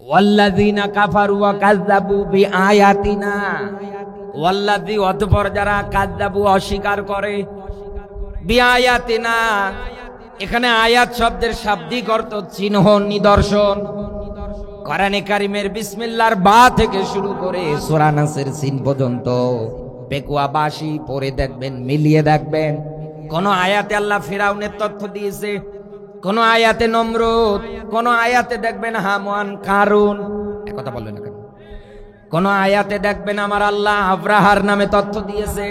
ওয়াল্লাযীনা কাফারু ওয়া কাযযাবু বিআয়াতিনা, ওয়াল্লাযী অতঃপর যারা কাযযাবু অস্বীকার করে, বিআয়াতিনা এখানে আয়াত শব্দের শাব্দিক অর্থ চিহ্ন, নিদর্শন। কোরআনে কারীমের বিসমিল্লাহর বা থেকে শুরু করে সূরা নাসের সিন পর্যন্ত পেকুয়াবাসী পড়ে দেখবেন, মিলিয়ে দেখবেন, কোন আয়াতে আল্লাহ ফিরাউনের তথ্য দিয়েছে, কোন আয়াতে নমরুদ, কোন আয়াতে দেখবেন হামান, কারুন, কথা বললেন না কেন? কোন আয়াতে দেখবেন আমার আল্লাহ আব্রাহার নামে তথ্য দিয়েছে।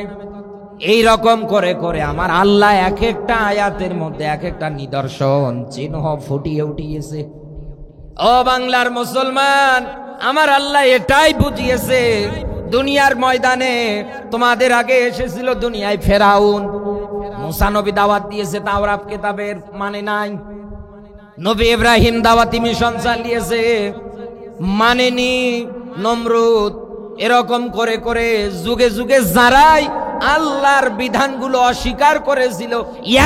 এই রকম করে করে আমার আল্লাহ এক একটা আয়াতের মধ্যে এক একটা নিদর্শন, চিহ্ন ফুটিয়ে উঠিয়েছে। ও বাংলার মুসলমান, আমার আল্লাহ এটাই বুঝিয়েছে, দুনিয়ার ময়দানে তোমাদের আগে এসেছিল দুনিয়ায় ফেরাউন, মুসা নবী দাওয়াত দিয়েছে, তাওরাত কিতাবের মানে নাই। নবী ইব্রাহিম দাওয়াতি মিশন চালিয়েছে, মানেনি। নমরুদ, এরকম করে করে যুগে যুগে যারাই আল্লাহর বিধানগুলো অস্বীকার করেছিল,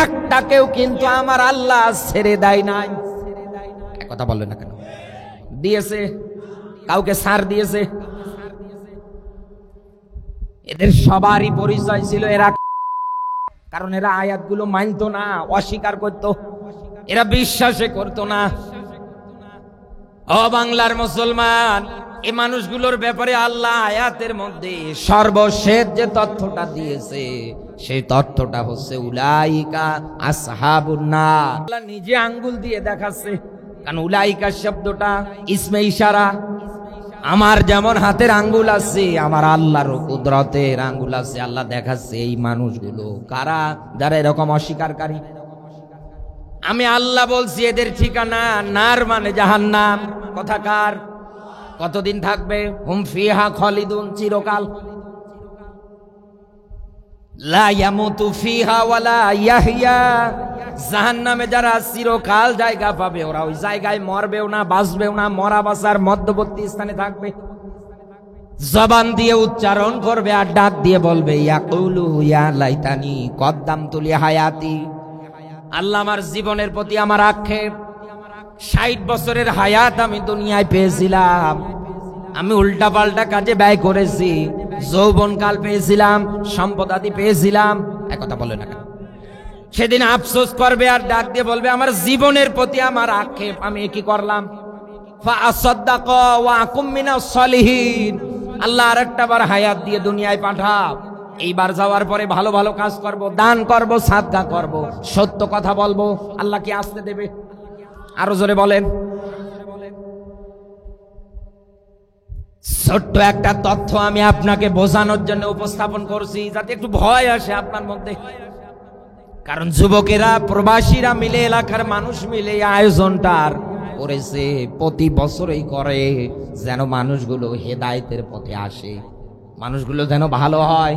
একটাকেও কিন্তু আমার আল্লাহ ছেড়ে দেয় নাই। কথা বললেন না কেন? দিয়েছে, কাউকে ছাড় দিয়েছে। এদের সবারই পরিচয় ছিল এরা, কারণ এরা আয়াতগুলো মানতো না, অস্বীকার করত, এরা বিশ্বাসে করত না। ও বাংলার মুসলমান, এই মানুষগুলোর ব্যাপারে আল্লাহ আয়াতের মধ্যে সর্বশেষ যে তথ্যটা দিয়েছে, সেই তথ্যটা হচ্ছে উলাইকা আসহাবুন নার। আল্লাহ নিজে আঙ্গুল দিয়ে দেখাচ্ছে, কারণ উলাইকা শব্দটা ইসমে ইশারা। আমার যেমন হাতের আঙ্গুল আছে, আমার আল্লাহর কুদরতের আঙ্গুল আছে। আল্লাহ দেখাচ্ছে এই মানুষগুলো কারা, যারা এরকম অস্বীকারী। আমি আল্লাহ বলছি এদের ঠিকানা নার, মানে জাহান্নাম। কথাকার কতদিন থাকবে? হুম ফিহা খালিদুন, চিরকাল। লা ইয়ামুতু ফিহা ওয়ালা ইয়াহইয়া, জাহান্নামে যারা চিরকাল জায়গা পাবে, ওরা ওই জায়গায় মরবেও না, বাঁচবেও না, মরা বাঁচার মধ্যবর্তী স্থানে থাকবে। জবান দিয়ে উচ্চারণ করবে আর ডাক দিয়ে বলবে ইয়াকুলু ইয়া লাইতানি কদ্দামতু লি হায়াতি। আল্লাহ, আমার জীবনের প্রতি আমার আক্ষেপ, 60 বছরের হায়াত আমি দুনিয়ায় পেয়েছিলাম, আমি উল্টা পাল্টা কাজে ব্যয় করেছি, যৌবনকাল পেয়েছিলাম, সম্পদাদি পেয়েছিলাম। কথা বলে না কেন? সেদিন আফসোস করবে আর ডাক দিয়ে বলবে আমার জীবনের প্রতি আমার আক্ষেপ, আমি কি করলাম? ফাআসাদদাক ওয়া আকুম মিনাস সলিহিন। আল্লাহ আরেকটা বার হায়াত দিয়ে দুনিয়ায় পাঠাও, এইবার যাওয়ার পরে ভালো ভালো কাজ করব, দান করব, সাদকা করব, সত্য কথা বলবো। আল্লাহ কি আসতে দেবে? আরো জোরে বলেন। ছোট্ট একটা তথ্য আমি আপনাকে বোঝানোর জন্য উপস্থাপন করছি, যাতে একটু ভয় আসে আপনার মধ্যে। কারণ যুবকেরা, প্রবাসীরা মিলে, এলাকার মানুষ মিলে আয়োজনটার করেছে, প্রতি বছরই করে, যেন মানুষগুলো হেদায়েতের পথে আসে, মানুষগুলো যেন ভালো হয়,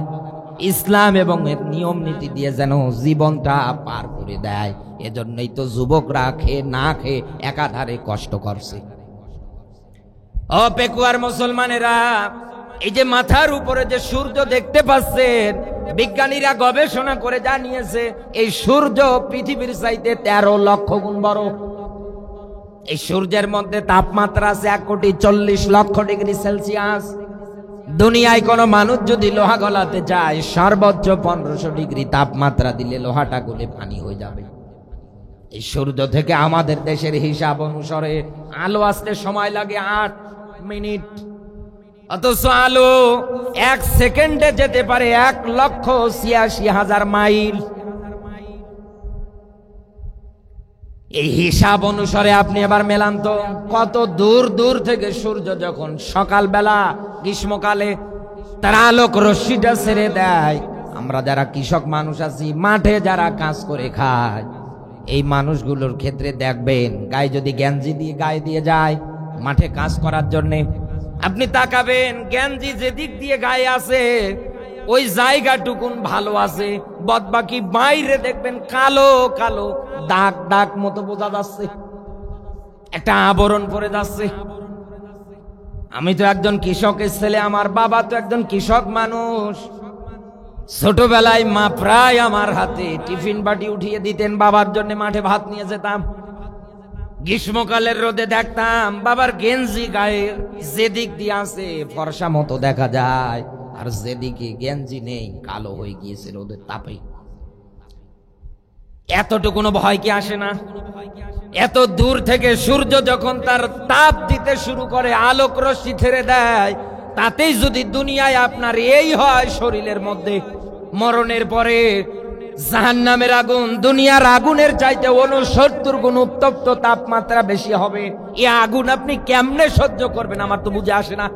ইসলাম এবং এর নিয়ম নীতি দিয়ে যেন জীবনটা পার করে দেয়। এজন্যই তো যুবকরা খেয়ে না খেয়ে একাধারে কষ্ট করছে। ও পেকুয়ার মুসলমানেরা, এই যে মাথার উপরে যে সূর্য দেখতে পাচ্ছেন, বিজ্ঞানীরা গবেষণা করে জানিয়েছে এই সূর্য পৃথিবীর চাইতে 13 লক্ষ গুণ বড়। এই সূর্যের মধ্যে তাপমাত্রা আছে 1,40,00,000 ডিগ্রি সেলসিয়াস। দুনিয়ায় কোনো মানুষ যদি লোহা গলাতে চায়, সর্বোচ্চ 1500 ডিগ্রি তাপমাত্রা দিলে লোহাটা গলে পানি হয়ে যাবে। এই সূর্য থেকে আমাদের দেশের হিসাব অনুসারে আলো আসতে সময় লাগে 8 মিনিট, অথচ আলো 1 সেকেন্ডে যেতে পারে 1,86,000 মাইল। এই হিসাব অনুসারে আপনি এবার মেলান তো, কত দূর দূর থেকে সূর্য যখন সকালবেলা গ্রীষ্মকালে তার আলোক রশ্মিটা ছেড়ে দেয়, আমরা যারা কৃষক মানুষ আছি, মাঠে যারা কাজ করে খায়, এই মানুষগুলোর ক্ষেত্রে দেখবেন গায়ে যদি গেঞ্জি দিয়ে গায়ে দিয়ে যায় মাঠে কাজ করার জন্যে, আপনি তাকাবেন গেঞ্জি যেদিক দিয়ে গায়ে আছে ওই জায়গাটুকুন ভালো আছে, বদবাকি বাইরে দেখবেন কালো কালো দাগ দাগ মতো বোঝা যাচ্ছে, একটা আবরণ পরে যাচ্ছে। আমি তো একজন কৃষকের ছেলে, আমার বাবা তো একজন কৃষক মানুষ। ছোটবেলায় মা প্রায় আমার হাতে টিফিন বাটি উঠিয়ে দিতেন, বাবার জন্য মাঠে ভাত নিয়ে যেতাম। গ্রীষ্মকালের রোদে দেখতাম বাবার গেঞ্জি গায়ে যেদিক দিয়ে আছে ফর্সা মতো দেখা যায়, আর যেদিকে গেঞ্জি নেই কালো হয়ে গিয়েছে রোদের তাপে। এতটুকুনো ভয় কি আসে না? এত দূর থেকে সূর্য যখন তার তাপ দিতে শুরু করে, আলোক রশ্মি ছেড়ে দেয়, তাতেই যদি দুনিয়ায় আপনার এই হয় শরীরের মধ্যে, মরণের পরে জাহান্নামের আগুন দুনিয়ার আগুনের চাইতে 69 গুণ উত্তপ্ত তাপমাত্রা বেশি হবে। এই আগুন আপনি কেমনে সহ্য করবেন? আমার তো বুঝে আসে না।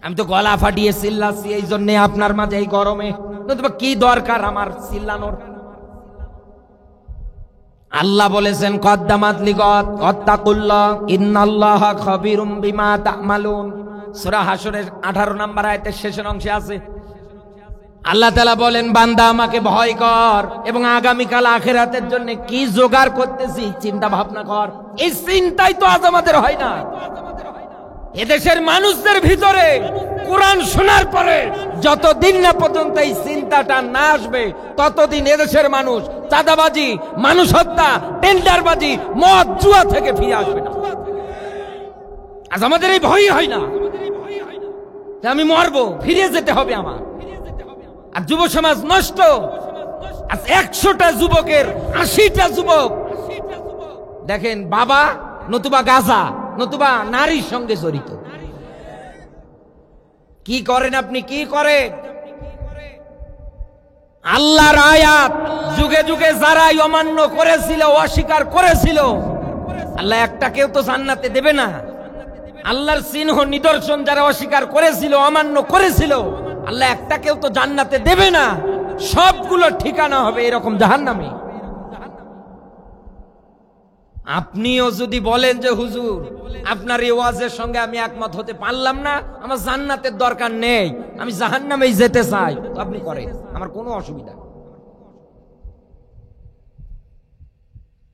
আমি তো গলা ফাটিয়ে চিল্লাচ্ছি এই জন্য আপনার মাঝে এই গরমে, নতুবা কি দরকার আমার চিল্লানোর? আল্লাহ বলেছেন কদ্দামাত লিগত ওয়াত্তাকুল্লাহ ইন্নাল্লাহা খাবীরুম বিমা তা'মালুন। সূরা হাশরের 18 নম্বর আয়াতের শেষের অংশে আছে, আল্লাহ তাআলা বলেন বান্দা আমাকে ভয় কর এবং আগামীকাল আখিরাতের জন্য কি জোগাড় করতেছি চিন্তা ভাবনা কর। এই চিন্তাই তো আজ আমাদের হয় না। এদেশের মানুষদের ভিতরে কোরআন শোনার পরে যতদিন না পর্যন্ত এই চিন্তাটা না আসবে, ততদিন এদেশের মানুষ চাঁদাবাজি, মানুষ হত্যা, টেন্ডারবাজি, মদ জুয়া থেকে ফিরে আসবে না। আজ আমাদের এই ভয় হয় না যে আমি মরবো, ফিরে যেতে হবে আমার। আর যুব সমাজ নষ্ট। আজ 100টা যুবকের 80টা যুবক দেখেন বাবা নতুবা গাঁজা নতুবা নারীর সঙ্গে জড়িত। কি করেন আপনি? কি করে? আল্লাহর আয়াত যুগে যুগে যারাই অমান্য করেছিল, অস্বীকার করেছিল, আল্লাহ একটা কেউ তো জান্নাতে দেবে না। আল্লাহর চিহ্ন নিদর্শন যারা অস্বীকার করেছিল, অমান্য করেছিল, আল্লাহ একটা কেউ তো জান্নাতে দেবে না। সবগুলো ঠিকানা হবে এরকম জাহান্নামে। আপনিও যদি বলেন যে হুজুর আপনার এই ওয়াজের সঙ্গে আমি একমত হতে পারলাম না, আমার জান্নাতের দরকার নেই, আমি জাহান্নামেই যেতে চাই, তো আপনি করেন, আমার কোনো অসুবিধা নেই।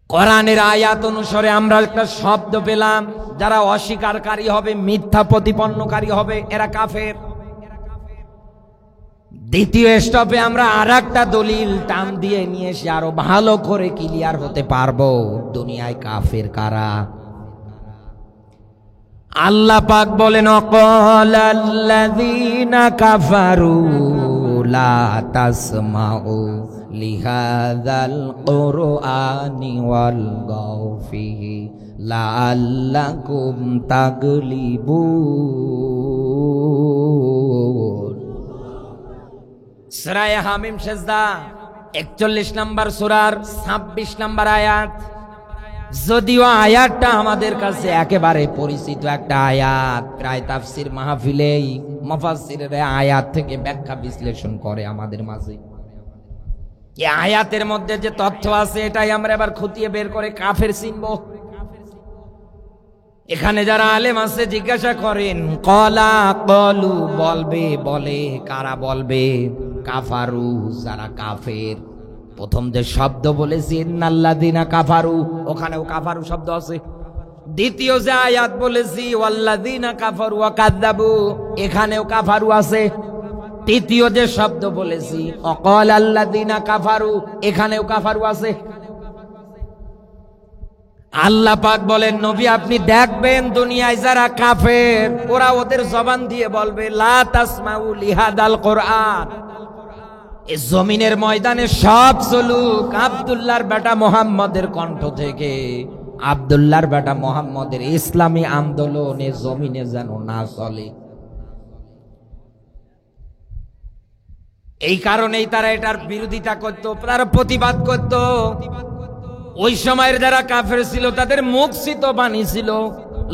কোরআনের আয়াত অনুসারে আমরা একটা শব্দ পেলাম, যারা অস্বীকারী হবে, মিথ্যা প্রতিপন্নকারী হবে, এরা কাফের। দ্বিতীয় স্টপে আমরা আরেকটা দলিল টান দিয়ে নিয়ে এসে আরো ভালো করে ক্লিয়ার হতে পারবো দুনিয়ায় কাফের কারা। আল্লাহ পাক বলেন অকালাল্লাযীনা কাফারু লা তাসমাউ লিহাযাল কুরআনি ওয়ালগাউ ফিহি লাআল্লাকুম তাগলিবুন। সূরা হামিম সেজদা 41 নম্বর সূরার 26 নম্বর আয়াত। যদিও আয়াতটা আমাদের কাছে একেবারে পরিচিত একটা আয়াত, প্রায় তাফসীর মাহফিলেই মুফাসসিররা আয়াত থেকে ব্যাখ্যা বিশ্লেষণ করে আমাদের মাঝে। এই আয়াতের মধ্যে যে তথ্য আছে এটাই আমরা এবার খুঁটিয়ে বের করে কাফের চিনব। এখানে যারা আলেম আছে জিজ্ঞাসা করেন কলা কলু, বলবে, বলে কারা বলবে? কাফারু, যারা কাফের। প্রথম যে শব্দ বলেছি ইন্নাল্লাযীনা কাফারু, ওখানেও কাফারু শব্দ আছে। দ্বিতীয় যে আয়াত বলেছি ওয়াল্লাযীনা কাফারু ওয়া কাযযাবু, এখানেও কাফারু আছে। তৃতীয় যে শব্দ বলেছি অকালাল্লাযীনা কাফারু, এখানেও কাফারু আছে। আল্লাহ পাক বলেন নবী আপনি দেখবেন দুনিয়ায় যারা কাফের ওরা ওদের জবান দিয়ে বলবে লা তাসমাউ লিহাদাল কোরআন। এই জমিনের ময়দানে সব চলুক আব্দুল্লাহর বেটা মুহাম্মদের কণ্ঠ থেকে, আব্দুল্লাহর বেটা মুহাম্মদের ইসলামী আন্দোলনে জমিনে যেন না চলে। এই কারণেই তারা এটার বিরোধিতা করত, তারা প্রতিবাদ করত। ওই সময়ের যারা কাফের ছিল তাদের মুখ ছিল বাণী ছিল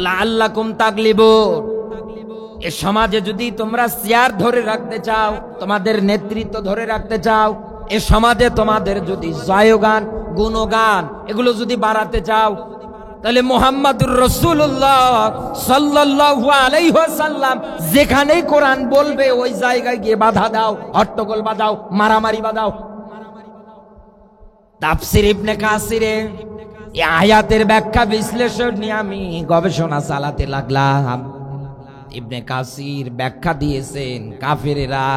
লাআল্লাকুম তাগলিবুন। এ সমাজে যদি তোমরা চেয়ার ধরে রাখতে চাও, তোমাদের নেতৃত্ব ধরে রাখতে চাও, এ সমাজে তোমাদের যদি জয়গান গুণগান এগুলো যদি বাড়াতে চাও, তাহলে মুহাম্মাদুর রাসূলুল্লাহ সাল্লাল্লাহু আলাইহি ওয়াসাল্লাম যেখানেই কোরআন বলবে ওই জায়গায় গিয়ে বাধা দাও, হট্টগোল বাজাও, মারামারি বাজাও। তাফসীর ইবনে কাসিরে এই আয়াতের ব্যাখ্যা বিশ্লেষণ নিয়ে আমি গবেষণা চালাতে লাগলাম। ইবনে কাসির ব্যাখ্যা দিয়েছেন কাফেরেরা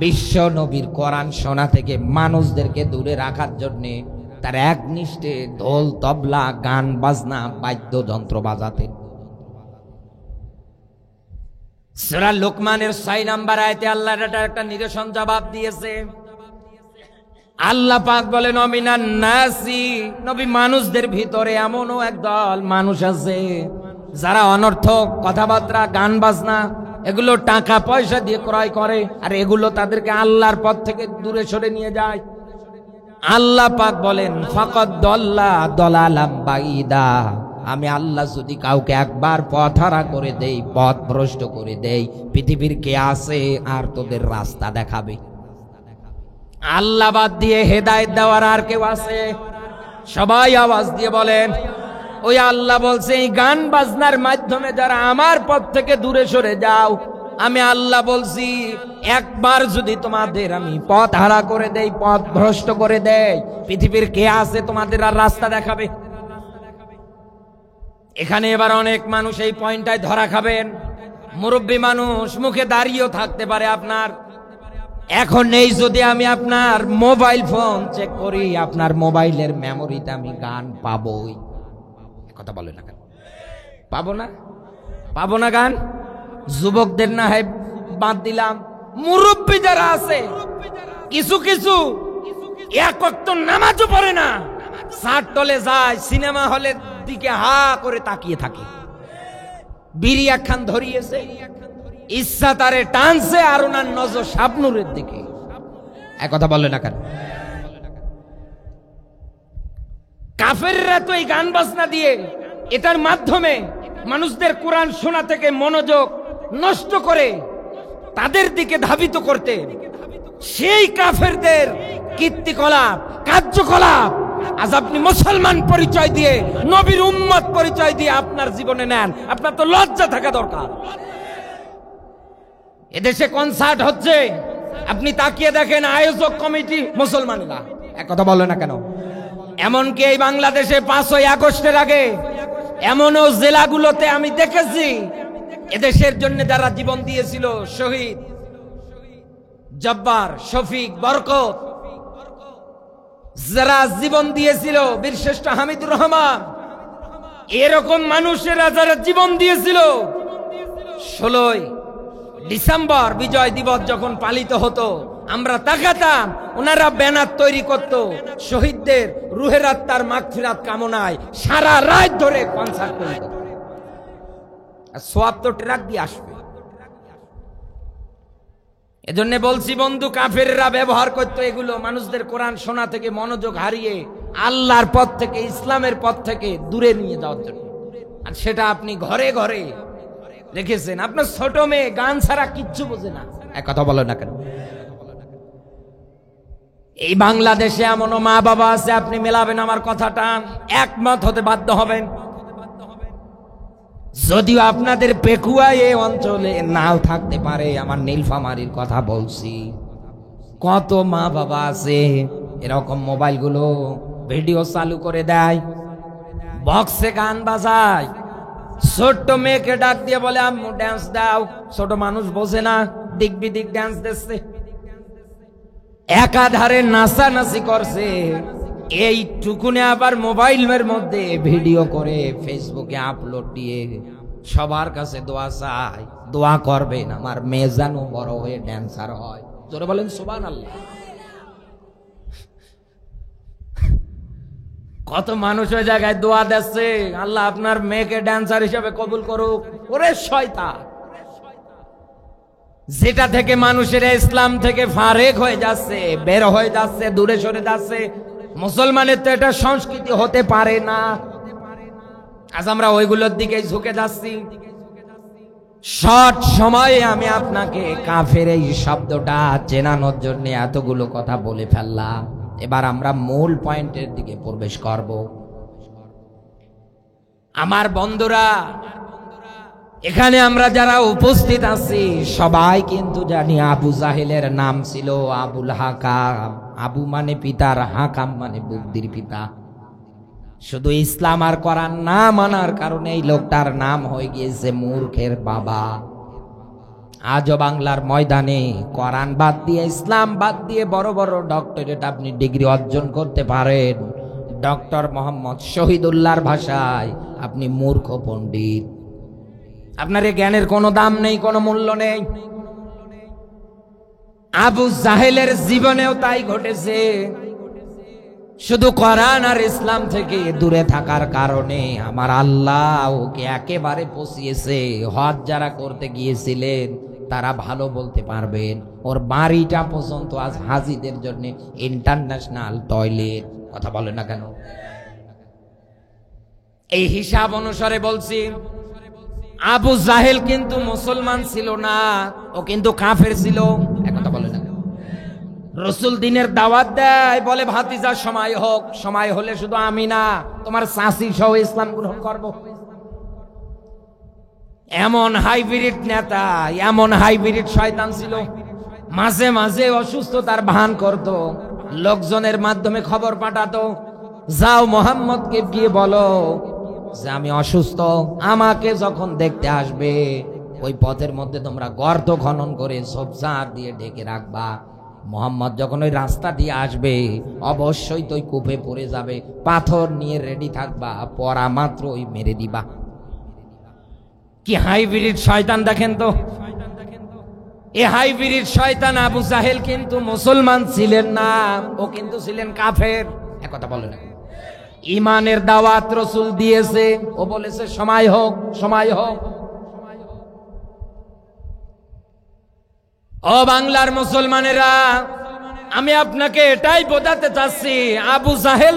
বিশ্ব নবীর কোরআন শোনা থেকে মানুষদেরকে দূরে রাখার জন্য তার একনিষ্ঠে ঢোল তবলা গান বাজনা বাদ্যযন্ত্র বাজাতেন। সূরা লোকমানের 6 নম্বর আয়াতে আল্লাহ এটা একটা নিদর্শন জবাব দিয়েছে। আল্লাহ পাক বলেন অমিনান নাসি, নবী মানুষদের ভিতরে এমনও একদল মানুষ আছে যারা অনর্থক কথাবার্তা গান বাজনা এগুলো টাকা পয়সা দিয়ে ক্রয় করে, আর এগুলো তাদেরকে আল্লাহর পথ থেকে দূরে সরে নিয়ে যায়। আল্লাহ পাক বলেন ফাকাদ দাল্লা দালালাম বাঈদা, আমি আল্লাহ যদি কাউকে একবার পথহারা করে দেই, পথ ভ্রষ্ট করে দেই, পৃথিবীর কে আছে আর তোদের রাস্তা দেখাবে? আল্লাহ বাদ দিয়ে হেদায়েত দেওয়ার আর কেউ আছে? সবাই আওয়াজ দিয়ে বলেন। ওই আল্লাহ বলছে এই গান বাজনার মাধ্যমে যারা আমার পথ থেকে দূরে সরে যাও, আমি আল্লাহ বলছি একবার যদি তোমাদের আমি পথ হারা করে দেই, পথ ভ্রষ্ট করে দেই, পৃথিবীর কে আছে তোমাদের আর রাস্তা দেখাবে? এখানে এবার অনেক মানুষ এই পয়েন্টটায় ধরা খাবেন। মুরব্বী মানুষ, মুখে দাঁড়িয়েও থাকতে পারে আপনার। এখন নেই যদি আমি আপনার মোবাইল ফোন চেক করি, আপনার মোবাইলের মেমোরিতে আমি গান পাবোই। কথা বলে না কেন? পাবো না? পাবো না গান? যুবকদের না হয় বাদ দিলাম, মুরব্বী যারা আছে কিছু কিছু এক ওয়াক্ত নামাজও পড়ে না, সাত টলে যায়, সিনেমা হলের দিকে হা করে তাকিয়ে থাকে, বিড়ি একখান ধরিয়েছে, ইচ্ছা তারে টানছে আর ওনার নজর শাবনুরের দিকে। এক কথা বলে না কেন? কাফেররা তো এই গান বাজনা দিয়ে এটার মাধ্যমে মানুষদের কোরআন শোনা থেকে মনোযোগ নষ্ট করে তাদের দিকে ধাবিত করতে, সেই কাফেরদের কীর্তিকলাপ কার্যকলাপ আজ আপনি মুসলমান পরিচয় দিয়ে, নবীর উম্মত পরিচয় দিয়ে আপনার জীবনে নেন। আপনার তো লজ্জা থাকা দরকার। এদেশে কনসার্ট হচ্ছে, আপনি তাকিয়ে দেখেন আয়োজক কমিটি মুসলমানরা। এক কথা বলে না কেন? এমনকি এই বাংলাদেশে 5ই আগস্টের আগে এমনও জেলাগুলোতে আমি দেখেছি এদেশের জন্য যারা জীবন দিয়েছিল, শহীদ জব্বার, শফিক, বরকত, যারা জীবন দিয়েছিল, বীরশ্রেষ্ঠ হামিদুর রহমান, এরকম মানুষেরা যারা জীবন দিয়েছিল, 16ই ডিসেম্বর বিজয় দিবস যখন পালিত হতো, আমরা তাকাতাম, ওনারা ব্যানার তৈরি করত, শহীদদের রুহের আত্মার মাগফিরাত কামনায় সারা রাত ধরে কনসার্ট করত। আর সওয়াব তো ট্রাক দিয়ে আসবে। এজন্য বলছি বন্ধু, কাফেররা ব্যবহার করতো এগুলো মানুষদের কোরআন শোনা থেকে মনোযোগ হারিয়ে আল্লাহর পথ থেকে, ইসলামের পথ থেকে দূরে নিয়ে যাওয়ার জন্য। আর সেটা আপনি ঘরে ঘরে রেখেছেন। আপনার ছোট মেয়ে গান ছাড়া কিচ্ছু বোঝে না। এক কথা বলো না কেন? এই বাংলাদেশে এমনও মা বাবা আছে, আপনি মেলাবেন আমার কথাটা, একমত হতে বাধ্য হবেন। যদিও আপনাদের পেকুয়া এই অঞ্চলে নাও থাকতে পারে, আমার নীলফামারীর কথা বলছি, কত মা বাবা আছে এরকম মোবাইলগুলো ভিডিও চালু করে দেয়, বক্সে গান বাজায়, ছোট্ট মেয়েকে ডাক দিয়ে বলে আম্মু ড্যান্স দাও। ছোট মানুষ বোঝে না, দিক বিদিক ড্যান্স দিচ্ছে, একাধারে নাচানাচি করছে। এইটুকুনে আবার মোবাইলের মধ্যে ভিডিও করে ফেসবুকে আপলোড দিয়ে সবার কাছে দোয়া চাই, দোয়া করবেন আমার মেয়ে যেন বড় হয়ে ড্যান্সার হয়। জোরে বলেন সুবহানাল্লাহ। কত মানুষ ওই জায়গায় দোয়া দিচ্ছে, আল্লাহ আপনার মেয়েকে ড্যান্সার হিসেবে কবুল করুক। ওরে শয়তান, যেটা থেকে মানুষের ইসলাম থেকে ফারেক হয়ে যাচ্ছে, বের হয়ে যাচ্ছে, দূরে সরে যাচ্ছে, মুসলমানের তো এটা সংস্কৃতি হতে পারে না। আজ আমরা ওইগুলোর দিকে ঝুঁকে যাচ্ছি। শর্ট সময়ে আমি আপনাকে কাফের এই শব্দটা চেনানোর জন্য এতগুলো কথা বলে ফেললাম। এবার আমরা মূল পয়েন্টের দিকে প্রবেশ করব। আমার বন্ধুরা, এখানে আমরা যারা উপস্থিত আছি সবাই কিন্তু জানি আবু জাহেলের নাম ছিল আবুল হাকাম। আবু মানে পিতার, হাকাম মানে বুদ্ধির পিতা। শুধু ইসলাম আর কোরআন না মানার কারণে এই লোকটার নাম হয়ে গিয়েছে মূর্খের বাবা। আজও বাংলার ময়দানে কোরআন বাদ দিয়ে, ইসলাম বাদ দিয়ে বড় বড় ডক্টরেট আপনি ডিগ্রি অর্জন করতে পারেন, ডক্টর মোহাম্মদ শহীদুল্লাহর ভাষায় আপনি মূর্খ পণ্ডিত, আপনার এই জ্ঞানের কোনো দাম নেই, কোনো মূল্য নেই। আবু জাহেলের জীবনেও তাই ঘটেছে। শুধু কোরআন আর ইসলাম থেকে দূরে থাকার কারণে আমার আল্লাহ ওকে একেবারে পচিয়েছে। হজ যারা করতে গিয়েছিলেন তারা ভালো বলতে পারবেন, ওর বাড়িটা পর্যন্ত আজ হাজিদের জন্য ইন্টারন্যাশনাল টয়লেট। কথা বলে না কেন? এই হিসাব অনুসারে বলছি, আবু জাহেল কিন্তু মুসলমান ছিল না, ও কিন্তু কাফের ছিল। কথা বলে না? রসুল দিনের দাওয়াত দেয়, বলে ভাতিজার সময় হোক, সময় হলে শুধু আমি না তোমার চাচি সহ ইসলাম গ্রহণ করব। এমন হাইব্রিড নেতা, এমন হাইব্রিড শয়তান ছিল। মাঝে মাঝে অসুস্থতার ভান করত, লোকজনের মাধ্যমে খবর পাঠাতো, যাও মোহাম্মদকে গিয়ে বলো যে আমি অসুস্থ, আমাকে যখন দেখতে আসবে ওই পথের মধ্যে তোমরা গর্ত খনন করে ঝোপঝাড় দিয়ে ঢেকে রাখবা। মোহাম্মদ যখন ওই রাস্তা দিয়ে আসবে অবশ্যই তো কূপে পড়ে যাবে, পাথর নিয়ে রেডি থাকবা, পড়া মাত্র ওই মেরে দিবা। কি হাইব্রিড শয়তান দেখেন তো! এই হাইব্রিড শয়তান আবু জাহেল কিন্তু মুসলমান ছিলেন না, ও কিন্তু ছিলেন কাফের। একথা বলে না? ইমানের দাওয়াত রসুল দিয়েছে, ও বলেছে সময় হোক, সময় হোক। ও বাংলার মুসলমানেরা, আমি আপনাকে এটাই বোঝাতে চাচ্ছি, আবু জাহেল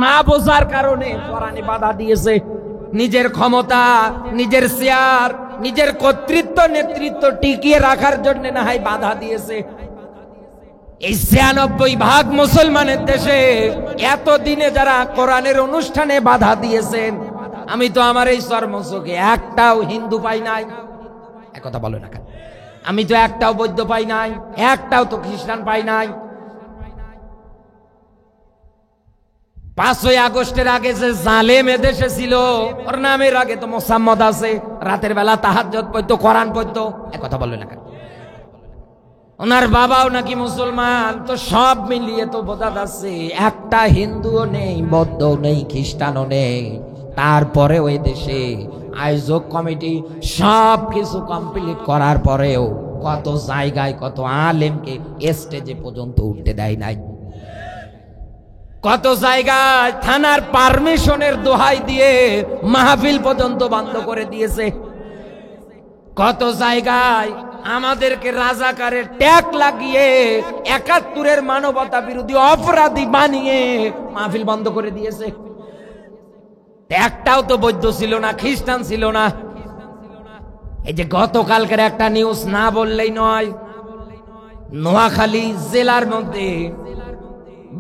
না বোঝার কারণে কোরআনে বাধা দিয়েছে। নিজের ক্ষমতা, নিজের চেয়ার, নিজের কর্তৃত্ব নেতৃত্ব টিকিয়ে রাখার জন্য না হয় বাধা দিয়েছে। এই ৯৬% মুসলমানের দেশে এতদিনে যারা কোরআনের অনুষ্ঠানে বাধা দিয়েছেন, আমি তো আমার এই চর্মচোখে একটাও হিন্দু পাই নাই। একথা বলো না কেন? আমি তো একটাও বৌদ্ধ পাই নাই, একটাও তো খ্রিস্টান পাই নাই। ৫ই আগস্টের আগে যে জালেম এদেশে ছিল, ওর নামের আগে তো মোসাম্মদ আছে, রাতের বেলা তাহাজ্জুদ পড়তো, কোরআন পড়তো। একথা বলে না কেন? ওনার বাবাও নাকি মুসলমান। তো সব মিলিয়ে তো বোঝা যাচ্ছে একটা হিন্দুও নেই, বৌদ্ধও নেই, খ্রিস্টানও নেই। তারপরে ওই দেশে আয়োজক কমিটি সব কিছু কমপ্লিট করার পরেও কত জায়গায় কত আলেমকে স্টেজে পর্যন্ত উঠতে দেয় নাই। কত জায়গায় থানার পারমিশনের দোহাই দিয়ে মাহফিল পর্যন্ত বন্ধ করে দিয়েছে। কত জায়গায় আমাদেরকে রাজাকারের ট্যাগ লাগিয়ে ৭১-এর মানবতা বিরোধী অপরাধী বানিয়ে মাহফিল বন্ধ করে দিয়েছে। একটাও তো বৌদ্ধ ছিল না, খ্রিস্টান ছিল না। এই যে গতকালকের একটা নিউজ না বললেই নয়, নোয়াখালী জেলার মধ্যে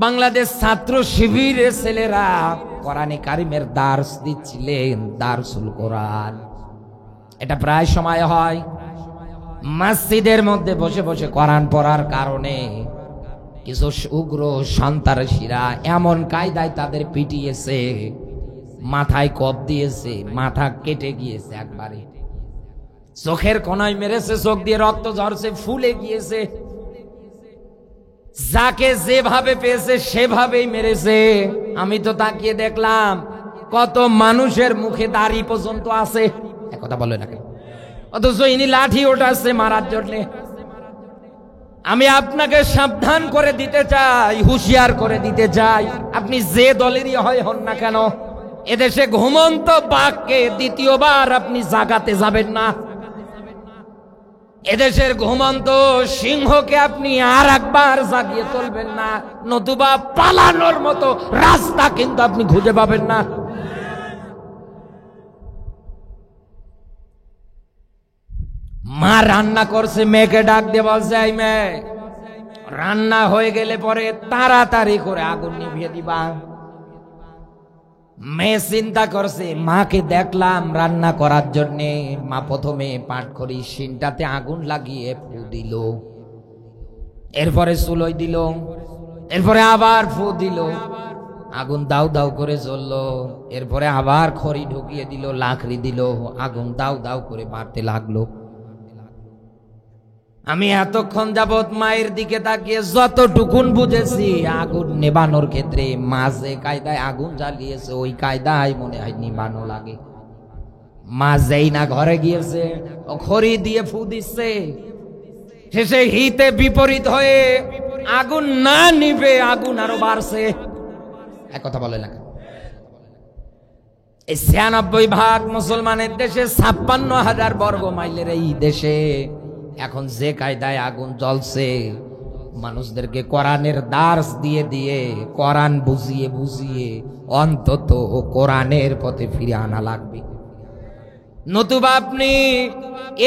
বাংলাদেশ ছাত্র শিবিরের ছেলেরা কোরআনে কারিমের দার্স দিচ্ছিলেন, দারসুল কোরআন। এটা প্রায় সময় হয় মসজিদের মধ্যে বসে বসে কোরআন পড়ার কারণে কিছু উগ্র সন্ত্রাসীরা এমন কায়দায় তাদের পিটিয়েছে, মাথায় কপ দিয়েছে, মাথা কেটে গিয়েছে, একবারে চোখের কোনায় মেরেছে, চোখ দিয়ে রক্ত ঝরছে, ফুলে গিয়েছে। যাকে যেভাবে পেয়েছে সেভাবেই মেরেছে। আমি তো তাকিয়ে দেখলাম কত মানুষের মুখে দাড়ি পর্যন্ত আছে। একথা বলে না কেন? অথচ ইনি লাঠি ওঠাচ্ছে মারার জন্য। আমি আপনাকে সাবধান করে দিতে চাই, হুঁশিয়ার করে দিতে চাই, আপনি যে দলেরই হন না কেন, এদেশে ঘুমন্ত বাঘকে দ্বিতীয়বার আপনি জাগাতে যাবেন না। এদেশের ঘুমন্ত সিংহকে আপনি আর একবার জাগিয়ে তুলবেন না, নতুবা পালানোর মতো রাস্তা কিন্তু আপনি খুঁজে পাবেন না। মা রান্না করছে, মেয়েকে ডাক দিয়ে বলছে, এই মেয়ে, রান্না হয়ে গেলে পরে তাড়াতাড়ি করে আগুন নিভিয়ে দিবা। মেয়ে চিন্তা করছে, মাকে দেখলাম রান্না করার জন্যে, মা প্রথমে পাট করি সিনটাতে আগুন লাগিয়ে ফু দিল, এরপরে চুলোই দিল, এরপরে আবার ফু দিল, আগুন দাউ দাউ করে জ্বললো, এরপরে আবার খড়ি ঢুকিয়ে দিল, লাকড়ি দিল, আগুন দাউ দাউ করে বাড়তে লাগলো। আমি এতক্ষণ যাবৎ মায়ের দিকে তাকিয়ে যতটুকুন বুঝেছি, আগুন নেবানোর ক্ষেত্রে মা যে কায়দায় আগুন জ্বালিয়েছে ওই কায়দায় মনে হয় নিবানো লাগে। মা যেই না ঘরে গিয়েছে ও খড়ি দিয়ে ফু দিচ্ছে, শেষে হিতে বিপরীত হয়ে আগুন না নিবে আগুন আরো বাড়ছে। এক কথা বলে না, এই ৯৬% মুসলমানের দেশে ৫৬,০০০ বর্গ মাইলের এই দেশে এখন যে কায়দায় আগুন জ্বলছে, মানুষদেরকে কোরআনের দার্স দিয়ে দিয়ে কোরআন বুঝিয়ে বুঝিয়ে অন্তত কোরআনের পথে ফিরে আনা লাগবে। নতুবা আপনি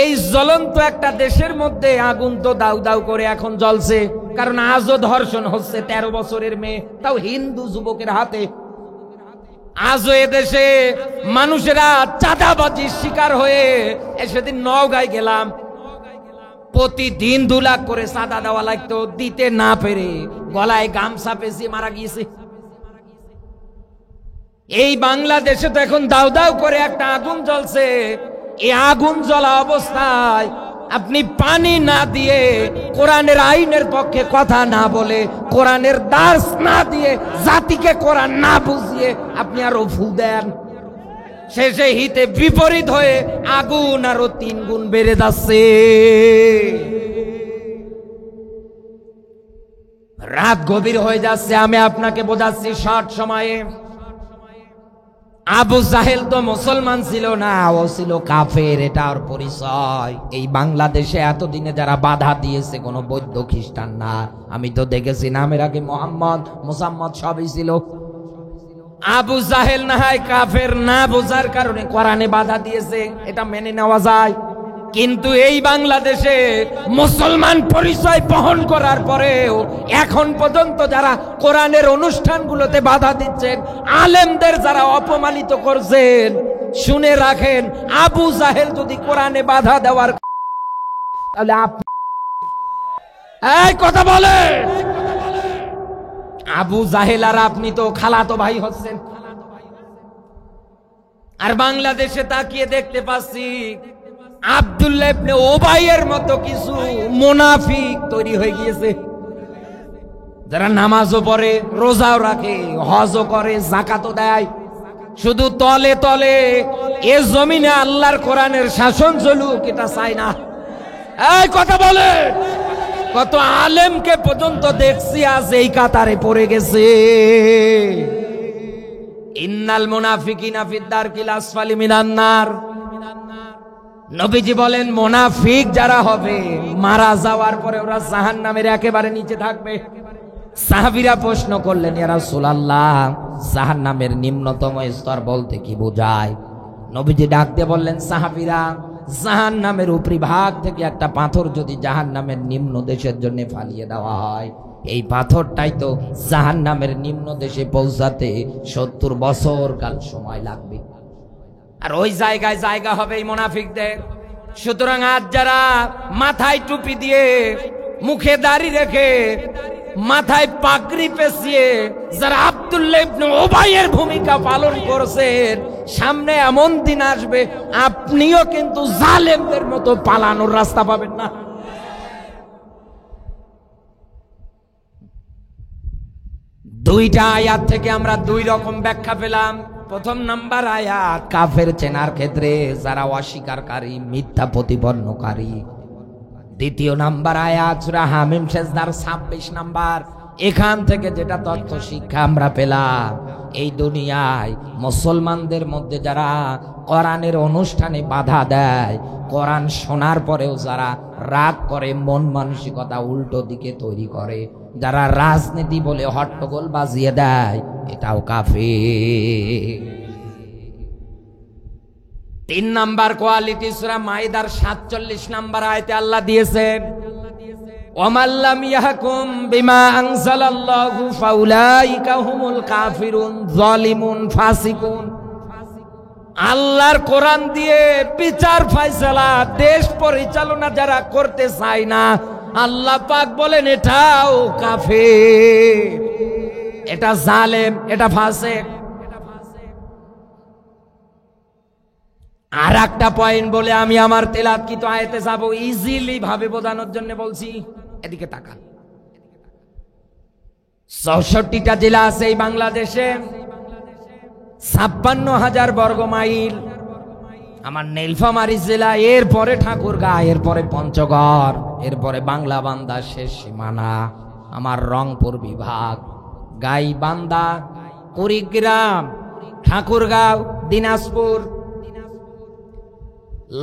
এই জ্বলন্ত একটা দেশের মধ্যে আগুন তো দাউ দাউ করে এখন জ্বলছে, কারণ আজও ধর্ষণ হচ্ছে ১৩ বছরের মেয়ে, তাও হিন্দু যুবকের হাতে। আজও এদেশে মানুষেরা চাঁদাবাজির শিকার হয়ে, সেদিন নওগাঁয় গেলাম, প্রতিদিন ২ লাখ করে চাঁদা দেওয়া লাগতো, দিতে না পেরে গলায় গামছা পেঁচিয়ে মারা গিয়েছে। এই বাংলাদেশে তো এখন দাউ দাউ করে একটা আগুন জ্বলছে। এই আগুন জ্বলা অবস্থায় আপনি পানি না দিয়ে, কোরআনের আইনের পক্ষে কথা না বলে, কোরআনের দার্স না দিয়ে, জাতিকে কোরআন না বুঝিয়ে আপনি আরো ফু দেন, শেষে হিতে বিপরীত হয়ে আগুন আরো ৩ গুণ বেড়ে যাচ্ছে। রাত গভীর হয়ে যাচ্ছে, আমি আপনাকে বোঝাচ্ছি শর্ট সময়ে। আবু জাহেল তো মুসলমান ছিল না, ও ছিল কাফের, এটা ওর পরিচয়। এই বাংলাদেশে এতদিনে যারা বাধা দিয়েছে কোনো বৌদ্ধ খ্রিস্টান না, আমি তো দেখেছি নামের আগে মোহাম্মদ মুসাম্মদ সবই ছিল। আবু জাহেল না হয় কাফের না বোঝার কারণে কোরআনে বাধা দিয়েছে, এটা মেনে নেওয়া যায়। কিন্তু এই বাংলাদেশে মুসলমান পরিচয় বহন করার পরেও এখন পর্যন্ত যারা কোরআনের অনুষ্ঠানগুলোতে বাধা দিচ্ছেন, আলেমদের যারা অপমানিত করছেন, শুনে রাখেন, আবু জাহেল যদি কোরআনে বাধা দেওয়ার, তাহলে এই কথা বলে আবু জাহেল আর আপনি তো খালাতো ভাই হচ্ছেন। আর বাংলাদেশে তাকিয়ে দেখতে পাচ্ছি আব্দুল্লাহ ইবনে উবাইয়ের মতো কিছু মুনাফিক তৈরি হয়ে গিয়েছে, যারা নামাজও পড়ে, রোজাও রাখে, হজও করে, যাকাতও দেয়, শুধু তলে তলে এ জমিনে আল্লাহর কোরআনের শাসন চলুক এটা চায় না। এই কথা বলে কত আলেমকে পর্যন্ত দেখছি আজ এই কাতারে পড়ে গেছে। ইন্নাল মুনাফিকিনা ফিদ দারকিল আসফালি মিনান নার। নবীজি বলেন মুনাফিক যারা হবে মারা যাওয়ার পরে ওরা জাহান্নামের একেবারে নিচে থাকবে। সাহাবীরা প্রশ্ন করলেন, ইয়া রাসূলুল্লাহ, জাহান্নামের নিম্নতম স্তর বলতে কি বোঝায়? নবীজি ডাক দিয়ে বললেন, সাহাবীরা, জাহান্নামের উপরি ভাগ থেকে একটা পাথর যদি জাহান্নামের নিম্ন দেশের জন্য ফালিয়ে দেওয়া হয়, এই পাথরটাই তো জাহান্নামের নিম্ন দেশে পৌঁছাতে ৭০ বছর কাল সময় লাগবে। আর ওই জায়গায় জায়গা হবে এই মুনাফিকদের। সুতরাং আজ যারা মাথায় টুপি দিয়ে, মুখে দাড়ি রেখে, মাথায় পাগড়ি পেঁচিয়ে যারা আব্দুল্লাহ ইবনে উবাইয়ের ভূমিকা পালন করছেন, সামনে এমন দিন আসবে আপনিও কিন্তু জালেমদের মতো পালানোর রাস্তা পাবেন না। দুইটা আয়াত থেকে আমরা 2 রকম ব্যাখ্যা পেলাম। প্রথম নাম্বার আয়াত কাফের চেনার ক্ষেত্রে যারা অস্বীকারী, মিথ্যা প্রতিপন্নকারী। দ্বিতীয় নাম্বার আয়াত সূরা হামিম সেজদার ২৬ নাম্বার। এখান থেকে যেটা তথ্য শিক্ষা আমরা পেলাম, এই দুনিয়ায় মুসলমানদের মধ্যে যারা কোরআনের অনুষ্ঠানে বাধা দেয়, কোরআন শোনার পরেও যারা রাগ করে, মন মানসিকতা উল্টো দিকে তৈরি করে, যারা রাজনীতি বলে হট্টগোল বাজিয়ে দেয়, এটাও কাফের। 3 নাম্বার কোয়ালিটি সূরা মাইদার ৪৭ নাম্বার আয়াতে আল্লাহ দিয়েছেন, ওয়ামাল্লাম ইয়াহকুম বিমা আনজালাল্লাহু ফাউলাইকা হুমুল কাফিরুন যালিমুন ফাসিকুন। আল্লাহর কোরআন দিয়ে বিচার ফায়সালা, দেশ পরিচালনা যারা করতে চায় না, আল্লাহ পাক বলেন এটাও কাফের, এটা জালেম, এটা ফাসিক। আর একটা পয়েন্ট বলে আমি আমার তেলাওয়াতকৃত আয়াতে যাব, ইজিলি ভাবে বোঝানোর জন্য বলছি। এদিকে তাকান। 64টা জেলা আছে এই বাংলাদেশে, 56,000 বর্গ মাইল। আমার নীলফামারী জেলা, এরপরে ঠাকুরগাঁ, এরপরে পঞ্চগড়, এরপরে বাংলাবান্ধা শেষ সীমানা। আমার রংপুর বিভাগ, গাইবান্ধা, কুড়িগ্রাম, ঠাকুরগাঁও, দিনাজপুর।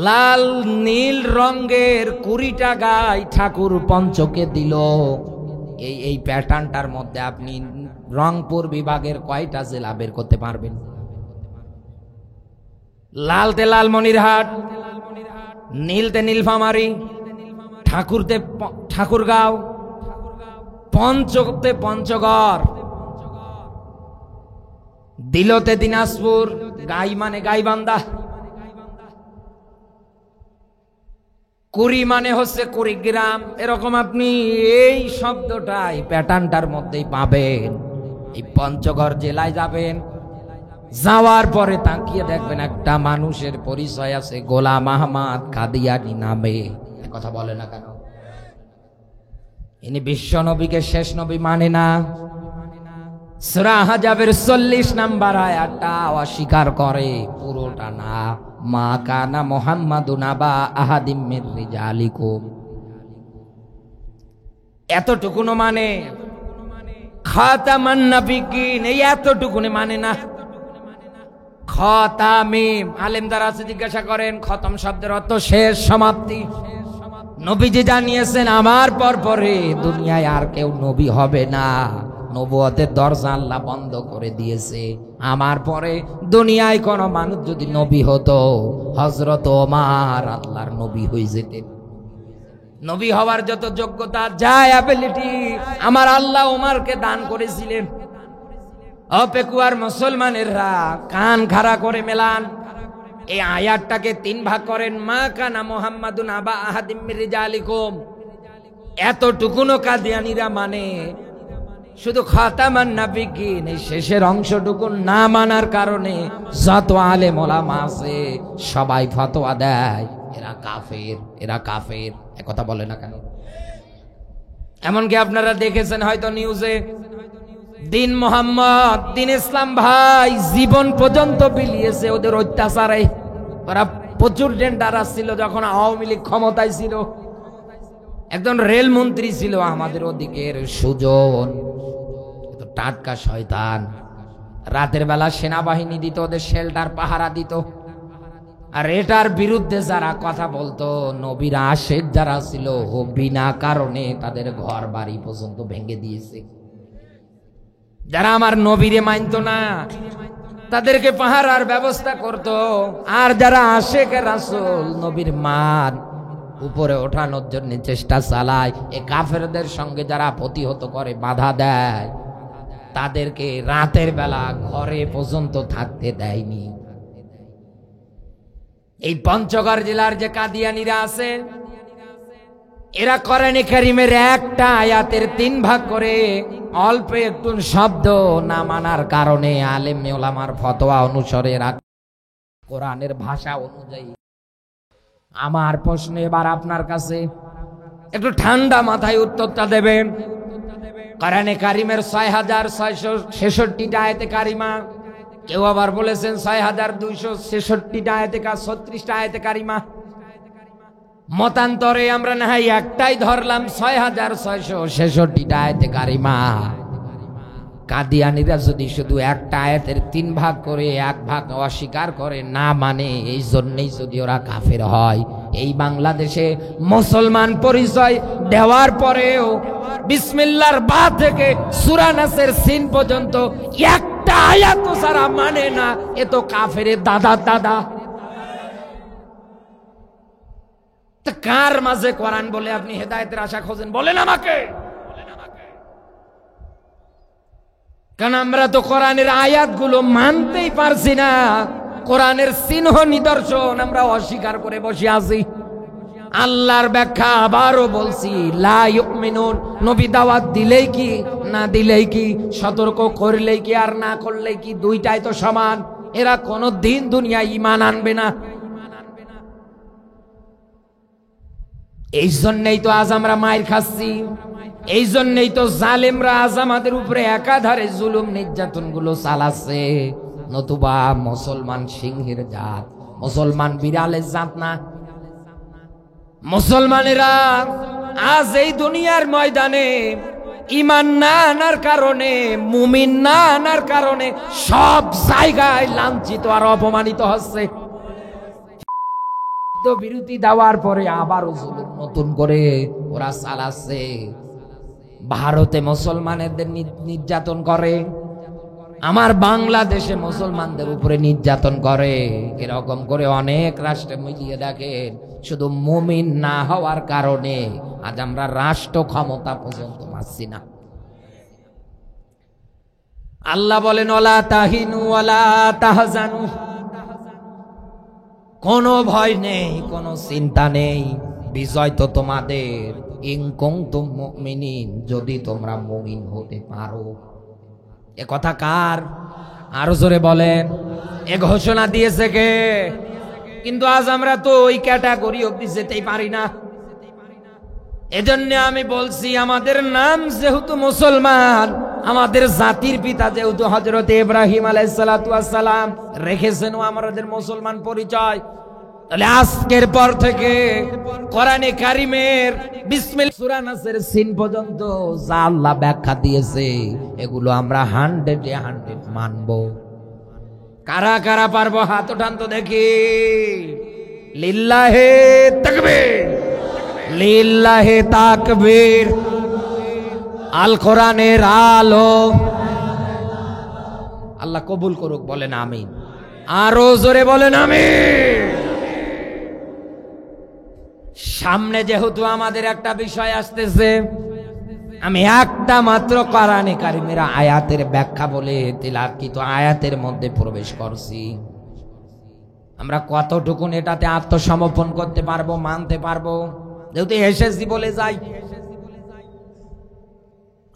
লাল নীল রঙের 20টা গাই ঠাকুর পঞ্চকে দিল। এই প্যাটার্নটার মধ্যে আপনি রংপুর বিভাগের কয়টা জেলা বের করতে পারবেন? লালতে লালমনিরহাট, নীলতে নীলফামারী, ঠাকুরতে ঠাকুরগাঁও, পঞ্চতে পঞ্চগড়, দিলতে দিনাজপুর, গাই মানে গাইবান্ধা, কুড়ি মানে হচ্ছে কুড়িগ্রাম। এরকম আপনি এই শব্দটাই প্যাটার্নটার মধ্যেই পাবেন। এই পঞ্চগড় জেলায় যাবেন, যাওয়ার পরে তাকিয়ে দেখবেন একটা মানুষের পরিচয় আছে, গোলাম আহমদ কাদিয়ানী নামে। কথা বলে না কেন? ইনি বিশ্ব নবীকে শেষ নবী মানে না। সূরা আহজাবের 40 নম্বর আয়াতটা অস্বীকার করে, পুরোটা না। মা কানা মুহাম্মাদুন আবা আহাদিম মির রিজালিকুম, এতটুকুনো মানে। খাতামান নাবিয়িন, এই এতটুকুনি মানে না। খতামিম, আলেম দ্বারা জিজ্ঞাসা করেন খতম শব্দের অর্থ শেষ, সমাপ্তি। নবীজি জানিয়েছেন আমার পর পরে দুনিয়ায় আর কেউ নবী হবে না। নবুয়তের দরজা আল্লাহ বন্ধ করে দিয়েছে। আমার পরে দুনিয়ায় কোন মানুষ যদি নবী হতো, হযরত ওমর আল্লাহর নবী হয়ে যেতেন। নবী হওয়ার যত যোগ্যতা, যা অ্যাবিলিটি, আমার আল্লাহ ওমরকে দান করেছিলেন। অপেকুয়ার মুসলমানেরা কান খাড়া করে মেলান। এই আয়াতটাকে 3 ভাগ করেন। মা কানা মুহাম্মাদুন আবা আহাদিম মির রিজালিকুম, এতটুকুনো কাদিয়ানীরা মানে। শুধু খাতামান নাবিয়িন এই শেষের অংশটুকু না মানার কারণে যত আলেম ওলামা আছে সবাই ফতোয়া দেয় এরা কাফের, এরা কাফের। কথা বলে না কেন? এমনকি আপনারা দেখেছেন হয়তো নিউজে, দিন মোহাম্মদ, দিন ইসলাম ভাই জীবন পর্যন্ত বিলিয়েছে ওদের অত্যাচারে। ওরা প্রচুর ডেন্ডারাস ছিল যখন আওয়ামী লীগ ক্ষমতায় ছিল। একজন রেলমন্ত্রী ছিল আমাদের ওদিকের, সুজন, টাটকা শয়তান। রাতের বেলা সেনাবাহিনী দিত, ওদের শেল্টার পাহারা দিত। আর এটার বিরুদ্ধে যারা কথা বলতো, নবীর আশেক যারা ছিল, ও বিনা কারণে তাদের ঘর বাড়ি পর্যন্ত ভেঙে দিয়েছে। যারা আমার নবীরে মানতো না তাদেরকে পাহারার ব্যবস্থা করত। আর যারা আশেক রাসূল, নবীর মান উপরে ওঠানোর জন্য চেষ্টা চালায়, এ কাফেরদের সঙ্গে যারা প্রতিহত করে, বাধা দেয়, তাদেরকে রাতের বেলা ঘরে পর্যন্ত থাকতে দেয়নি। এই পঞ্চগড় জেলার যে কাদিয়ানীরা আছে, এরা কোরআনে কারীমের একটা আয়াতের 3 ভাগ করে অল্প একটু শব্দ না মানার কারণে আলেম ওলামার ফতোয়া অনুসারে কোরআনের ভাষা অনুযায়ী। আমার প্রশ্ন এবার আপনার কাছে, একটু ঠান্ডা মাথায় উত্তরটা দেবেন। কোরআনে কারীমের 6666টা আয়াতে কারিমা, কেউ আবার বলেছেন 6266টা আয়াতে 36টা আয়াতে কারিমা। মতান্তরে আমরা না হয় একটাই ধরলাম 6666টা আয়াতে কারিমা। কাদিয়ানীরা যদি শুধু একটা আয়াতের 3 ভাগ করে 1 ভাগ অস্বীকার করে, না মানে, এই জন্যই যদি ওরা কাফের হয়। এই বাংলাদেশে মুসলমান পরিচয় দেওয়ার পরেও বিসমিল্লাহর বা থেকে সূরা নাসের সিন পর্যন্ত একটা আয়াত যারা মানে না, এ তো কাফেরের দাদা দাদা। তা কার মাঝে কোরআন বলে আপনি হেদায়েতের আশা খোঁজেন? বলেন আমাকে। কারণ আমরা তো কোরআনের আয়াতগুলো মানতেই পারছি না। কোরআনের চিহ্ন নিদর্শন আমরা অস্বীকার করে বসে আছি। আল্লাহর ব্যাখ্যা আবারও বলছি, লা ইউমিনুন, নবী দাওয়াত দিলেই কি না দিলেই কি, সতর্ক করলেই কি আর না করলেই কি, দুইটাই তো সমান। এরা কোনদিন দুনিয়ায় ঈমান আনবে না। এই জন্যই তো আজ আমরা মায়ের খাচ্ছি, এই জন্যই তো জালেমরা আজ আমাদের উপরে একাধারে জুলুম নির্যাতন গুলো চালাচ্ছে। নতুবা মুসলমান সিংহের জাত, মুসলমান বিড়ালের জাত না। মুসলমানেরা আজ এই দুনিয়ার ময়দানে ঈমান না আনার কারণে, মুমিন না আনার কারণে সব জায়গায় লাঞ্ছিত আর অপমানিত হচ্ছে। বিরতি দেওয়ার পরে আবারও জুলুম নতুন করে ওরা চালাচ্ছে। ভারতে মুসলমানদের নির্যাতন করে, আমার বাংলাদেশে মুসলমানদের উপরে নির্যাতন করে। এরকম করে অনেক রাষ্ট্রে মিলিয়ে দেখেন, শুধু মুমিন না হওয়ার কারণে আজ আমরা রাষ্ট্র ক্ষমতা পর্যন্ত পাচ্ছি না। আল্লাহ বলেন ওয়ালা তাহিনু ওয়ালা তাহজানু, কোনো ভয় নেই, কোনো চিন্তা নেই, বিজয় তো তোমাদের। ইন কুনতুম মুমিনিন, যদি তোমরা মুমিন হতে পারো। এ কথা কার? আরো জোরে বলেন। এ ঘোষণা দিয়েছে কে? কিন্তু আজ আমরা তো ওই ক্যাটাগরি অব্দি যেতেই পারি না। এজন্য আমি বলছি, আমাদের নাম যেহেতু মুসলমান, আমাদের জাতির পিতা যেহেতু হযরত ইব্রাহিম আলাইহিস সালাতু ওয়াস সালাম রেখেছেন আমাদের মুসলমান পরিচয়, তাহলে আজকের পর থেকে কোরআনে কারিমের বিসমিল্লাহ সূরা নাসের সিন পর্যন্ত যা আল্লাহ ব্যাখ্যা দিয়েছে এগুলো আমরা 100 মানব। কারা কারা পারবো হাত ওঠান তো দেখি। লিল্লাহে তাকবীর, লিল্লাহে তাকবীর। আল কোরআনের আলো আল্লাহ কবুল করুক, বলেন আমিন। আরো জোরে বলেন আমিন। সামনে যেহেতু আমাদের একটা বিষয় আসতেছে, আমি একটা মাত্র কোরআনে কারিমের আয়াতের ব্যাখ্যা বলে তিলাওয়াতকৃত আয়াতের মধ্যে প্রবেশ করছি। আমরা কতটুকুন এটাতে আত্মসমর্পণ করতে পারবো, মানতে পারবো, যেহেতু এসেছি বলে যাই।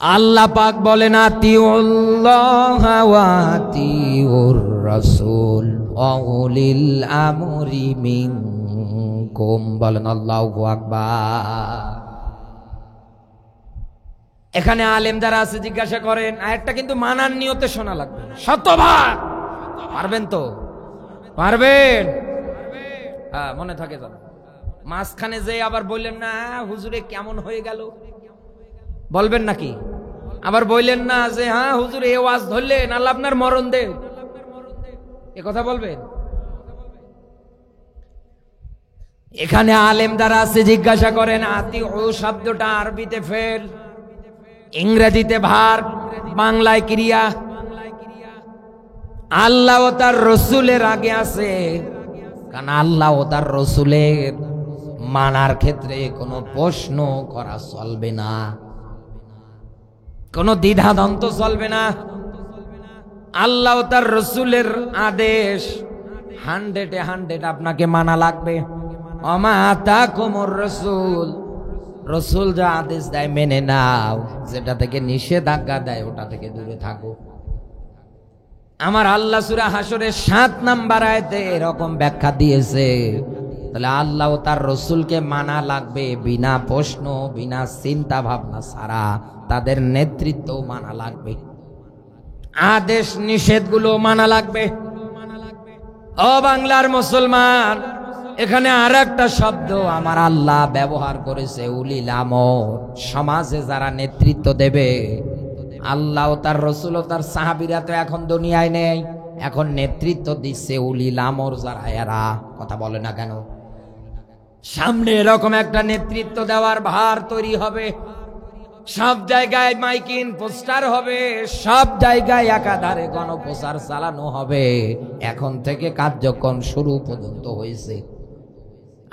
আল্লাহ পাক বলেন আতিউল্লাহ ওয়া আতিউর রাসূল ওয়া উলিল আমরি মিনকুম, বলেন আল্লাহু আকবার। এখানে আলেম যারা আছে জিজ্ঞাসা করেন, আয়াতটা কিন্তু মানার নিয়তে শোনা লাগবে শতবার। পারবেন তো? পারবেন? হ্যাঁ, মনে থাকে যেন। মাঝখানে যে আবার বললেন না হুজুরে কেমন হয়ে গেল, বলবেন নাকি? আবার বললেন না যে হ্যাঁ হুজুর এ ওয়াজ ধরলেন আল্লাহ আপনার মরণ দেব, এ কথা বলবেন? এখানে আলেম যারা আছে জিজ্ঞাসা করেন, আতিউ শব্দটা আরবিতে ফেল, ইংরেজিতে ভার্ব, বাংলায় ক্রিয়া। আল্লাহ ও তার রসুলের আগে আছে, কারণ আল্লাহ ও তার রসুলের মানার ক্ষেত্রে কোনো প্রশ্ন করা চলবে না, কোনো দ্বিধাদ্বন্দ্ব চলবে না। আল্লাহ ও তার রসুলের আদেশ 100 আপনাকে মানা লাগবে। ওমা আতাকুমুর রাসূল, রসুল যা আদেশ দেয় মেনে নাও, যেটা থেকে নিষেধাজ্ঞা দেয় ওটা থেকে দূরে থাকো। আমার আল্লাহ সূরা হাশরের 7 নম্বর আয়াতে এরকম ব্যাখ্যা দিয়েছে। তাহলে আল্লাহ ও তার রসুলকে মানা লাগবে বিনা প্রশ্ন, বিনা চিন্তা ভাবনা ছাড়া। তাদের নেতৃত্ব মানা লাগবে, আদেশ নিষেধগুলো মানা লাগবে। ও বাংলার মুসলমান, এখানে আর একটা শব্দ আমার আল্লাহ ব্যবহার করেছে, উলিল আমর। সমাজে যারা নেতৃত্ব দেবে, আল্লাহ ও তার রসুল ও তার সাহাবীরা তো এখন দুনিয়ায় নেই, এখন নেতৃত্ব দিচ্ছে উলিল আমর যারা, এরা। কথা বলে না কেন? সামনে এরকম একটা নেতৃত্ব দেওয়ার ভার তৈরি হবে, সব জায়গায় মাইকিং পোস্টার হবে, সব জায়গায় একাধারে গণপ্রচার চালানো হবে। এখন থেকে কার্যক্রম শুরু পর্যন্ত হয়েছে।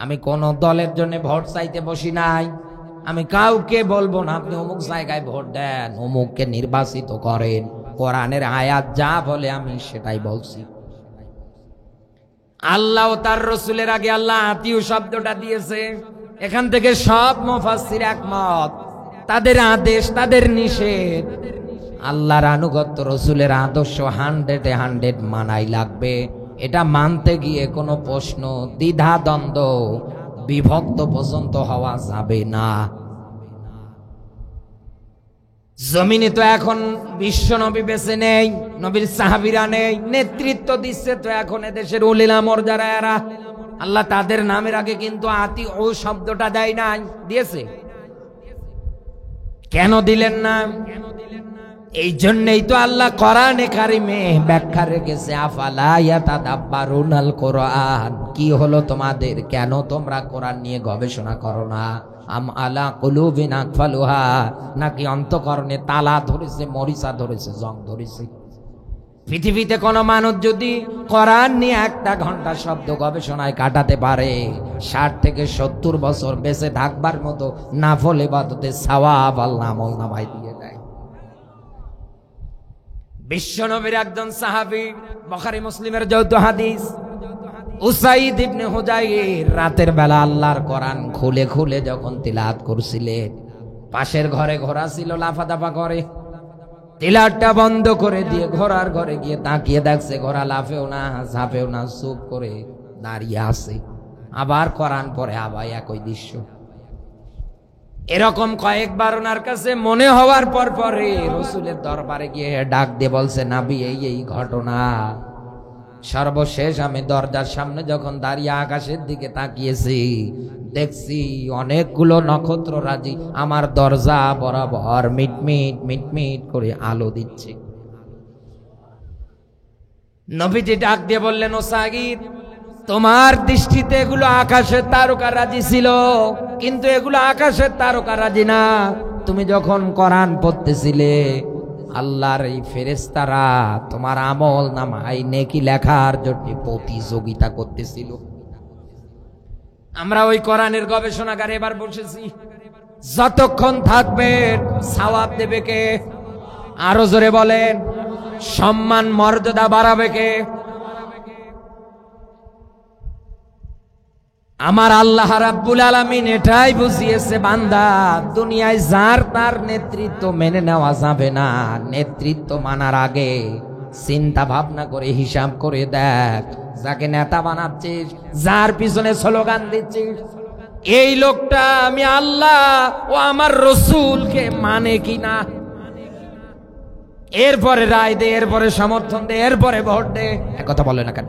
আমি কোন দলের জন্য ভোট চাইতে বসি নাই, আমি কাউকে বলবো না আপনি অমুক জায়গায় ভোট দেন, অমুককে নির্বাচিত করেন। কোরআনের আয়াত যা বলে আমি সেটাই বলছি। আল্লাহ ও তার রসুলের আগে আল্লাহ আতিউ শব্দটা দিয়েছে। এখান থেকে সব মুফাসসির একমত, তাদের আদেশ, তাদের নিষেধ, আল্লাহর আনুগত্য, রসুলের আদর্শ 100 মানাই লাগবে। এটা মানতে গিয়ে কোনো প্রশ্ন, দ্বিধা দ্বন্দ্ব বিভক্ত পর্যন্ত হওয়া যাবে না। জমিনে তো এখন বিশ্ব নবী বেঁচে নেই, নবীর সাহাবীরা নেই, নেতৃত্ব দিচ্ছে তো এখন এদেশের উলিল আমর যারা এরা, আল্লাহ তাদের নামের আগে কিন্তু আতি ও শব্দটা দেয় নাই, দিয়েছে? কেন দিলেন না? এই জন্যই তো আল্লাহ কোরআনে কারিমে ব্যাখ্যা রেখেছে, আফালা ইয়াতাদাব্বারুনাল কোরআন, কি হলো তোমাদের, কেন তোমরা কোরআন নিয়ে গবেষণা করো না? আম আলা কুলুবিন আকফালুহা, নাকি অন্তঃকরণে তালা ধরেছে, মরিচা ধরেছে, জং ধরেছে? পৃথিবীতে কোন মানুষ যদি কোরআন নিয়ে 1 ঘন্টা শব্দ গবেষণায় কাটাতে পারে, 60 থেকে 70 বছর বেঁচে থাকবার মতো নাফল ইবাদতে সওয়াব আল্লাহ আমল নামায় দিয়ে দেয়। বিশ্বনবীর একজন সাহাবী, বুখারী মুসলিমের যৌথ হাদিস, উসাইদ ইবনে হুজাইর রাতের বেলা আল্লাহর কোরআন খুলে খুলে যখন তিলাওয়াত করছিলেন, পাশের ঘরে ঘোড়া ছিল লাফাদাফা করে, তিলাওয়াতটা বন্ধ করে দিয়ে ঘোড়ার ঘরে গিয়ে তাকিয়ে দেখছে ঘোড়া লাফেও না ঝাঁপেও না, চুপ করে দাঁড়িয়ে আছে। আবার কোরআন পড়ে, আবার একই দৃশ্য। এরকম কয়েকবার ওনার কাছে মনে হওয়ার পর পরে রাসূলের দরবারে গিয়ে ডাক দিয়ে বলছে, নবী এই এই ঘটনা। সর্বশেষ আমি দরজার সামনে যখন দাঁড়িয়ে আকাশের দিকে তাকিয়েছি, দেখছি অনেকগুলো নক্ষত্র রাজি আমার দরজা বরাবর মিটমিট মিটমিট করে আলো দিচ্ছে। নবীজি ডাক দিয়ে বললেন, ও সাগীর, তোমার দৃষ্টিতে এগুলো আকাশের তারকা রাজি ছিল, কিন্তু এগুলো আকাশের তারকা রাজি না। তুমি যখন কোরআন পড়তেছিলে, আল্লাহর এই ফেরেশতারা তোমার আমল নামায় নেকি লেখার জন্য প্রতিযোগিতা করতেছিল। আমরা ওই কোরআনের গবেষণাগারে এবার বসেছি, যতক্ষণ থাকবে সওয়াব দেবে কে? আরো জোরে বলেন, সম্মান মর্যাদা বাড়াবে কে? আমার আল্লাহ রাব্বুল আলামিন এটাই বুঝিয়েছে, বান্দা দুনিয়ায় যার তার নেতৃত্ব মেনে নেওয়া যাবে না। নেতৃত্ব মানার আগে চিন্তা ভাবনা করে হিসাব করে দেখ, যাকে নেতা বানাচ্ছিস, যার পিছনে স্লোগান দিচ্ছিস, এই লোকটা আমি আল্লাহ ও আমার রসুলকে মানে কিনা। এরপরে রায় দে, এরপরে সমর্থন দে, এরপরে ভোট দে। একথা বলে না কেন?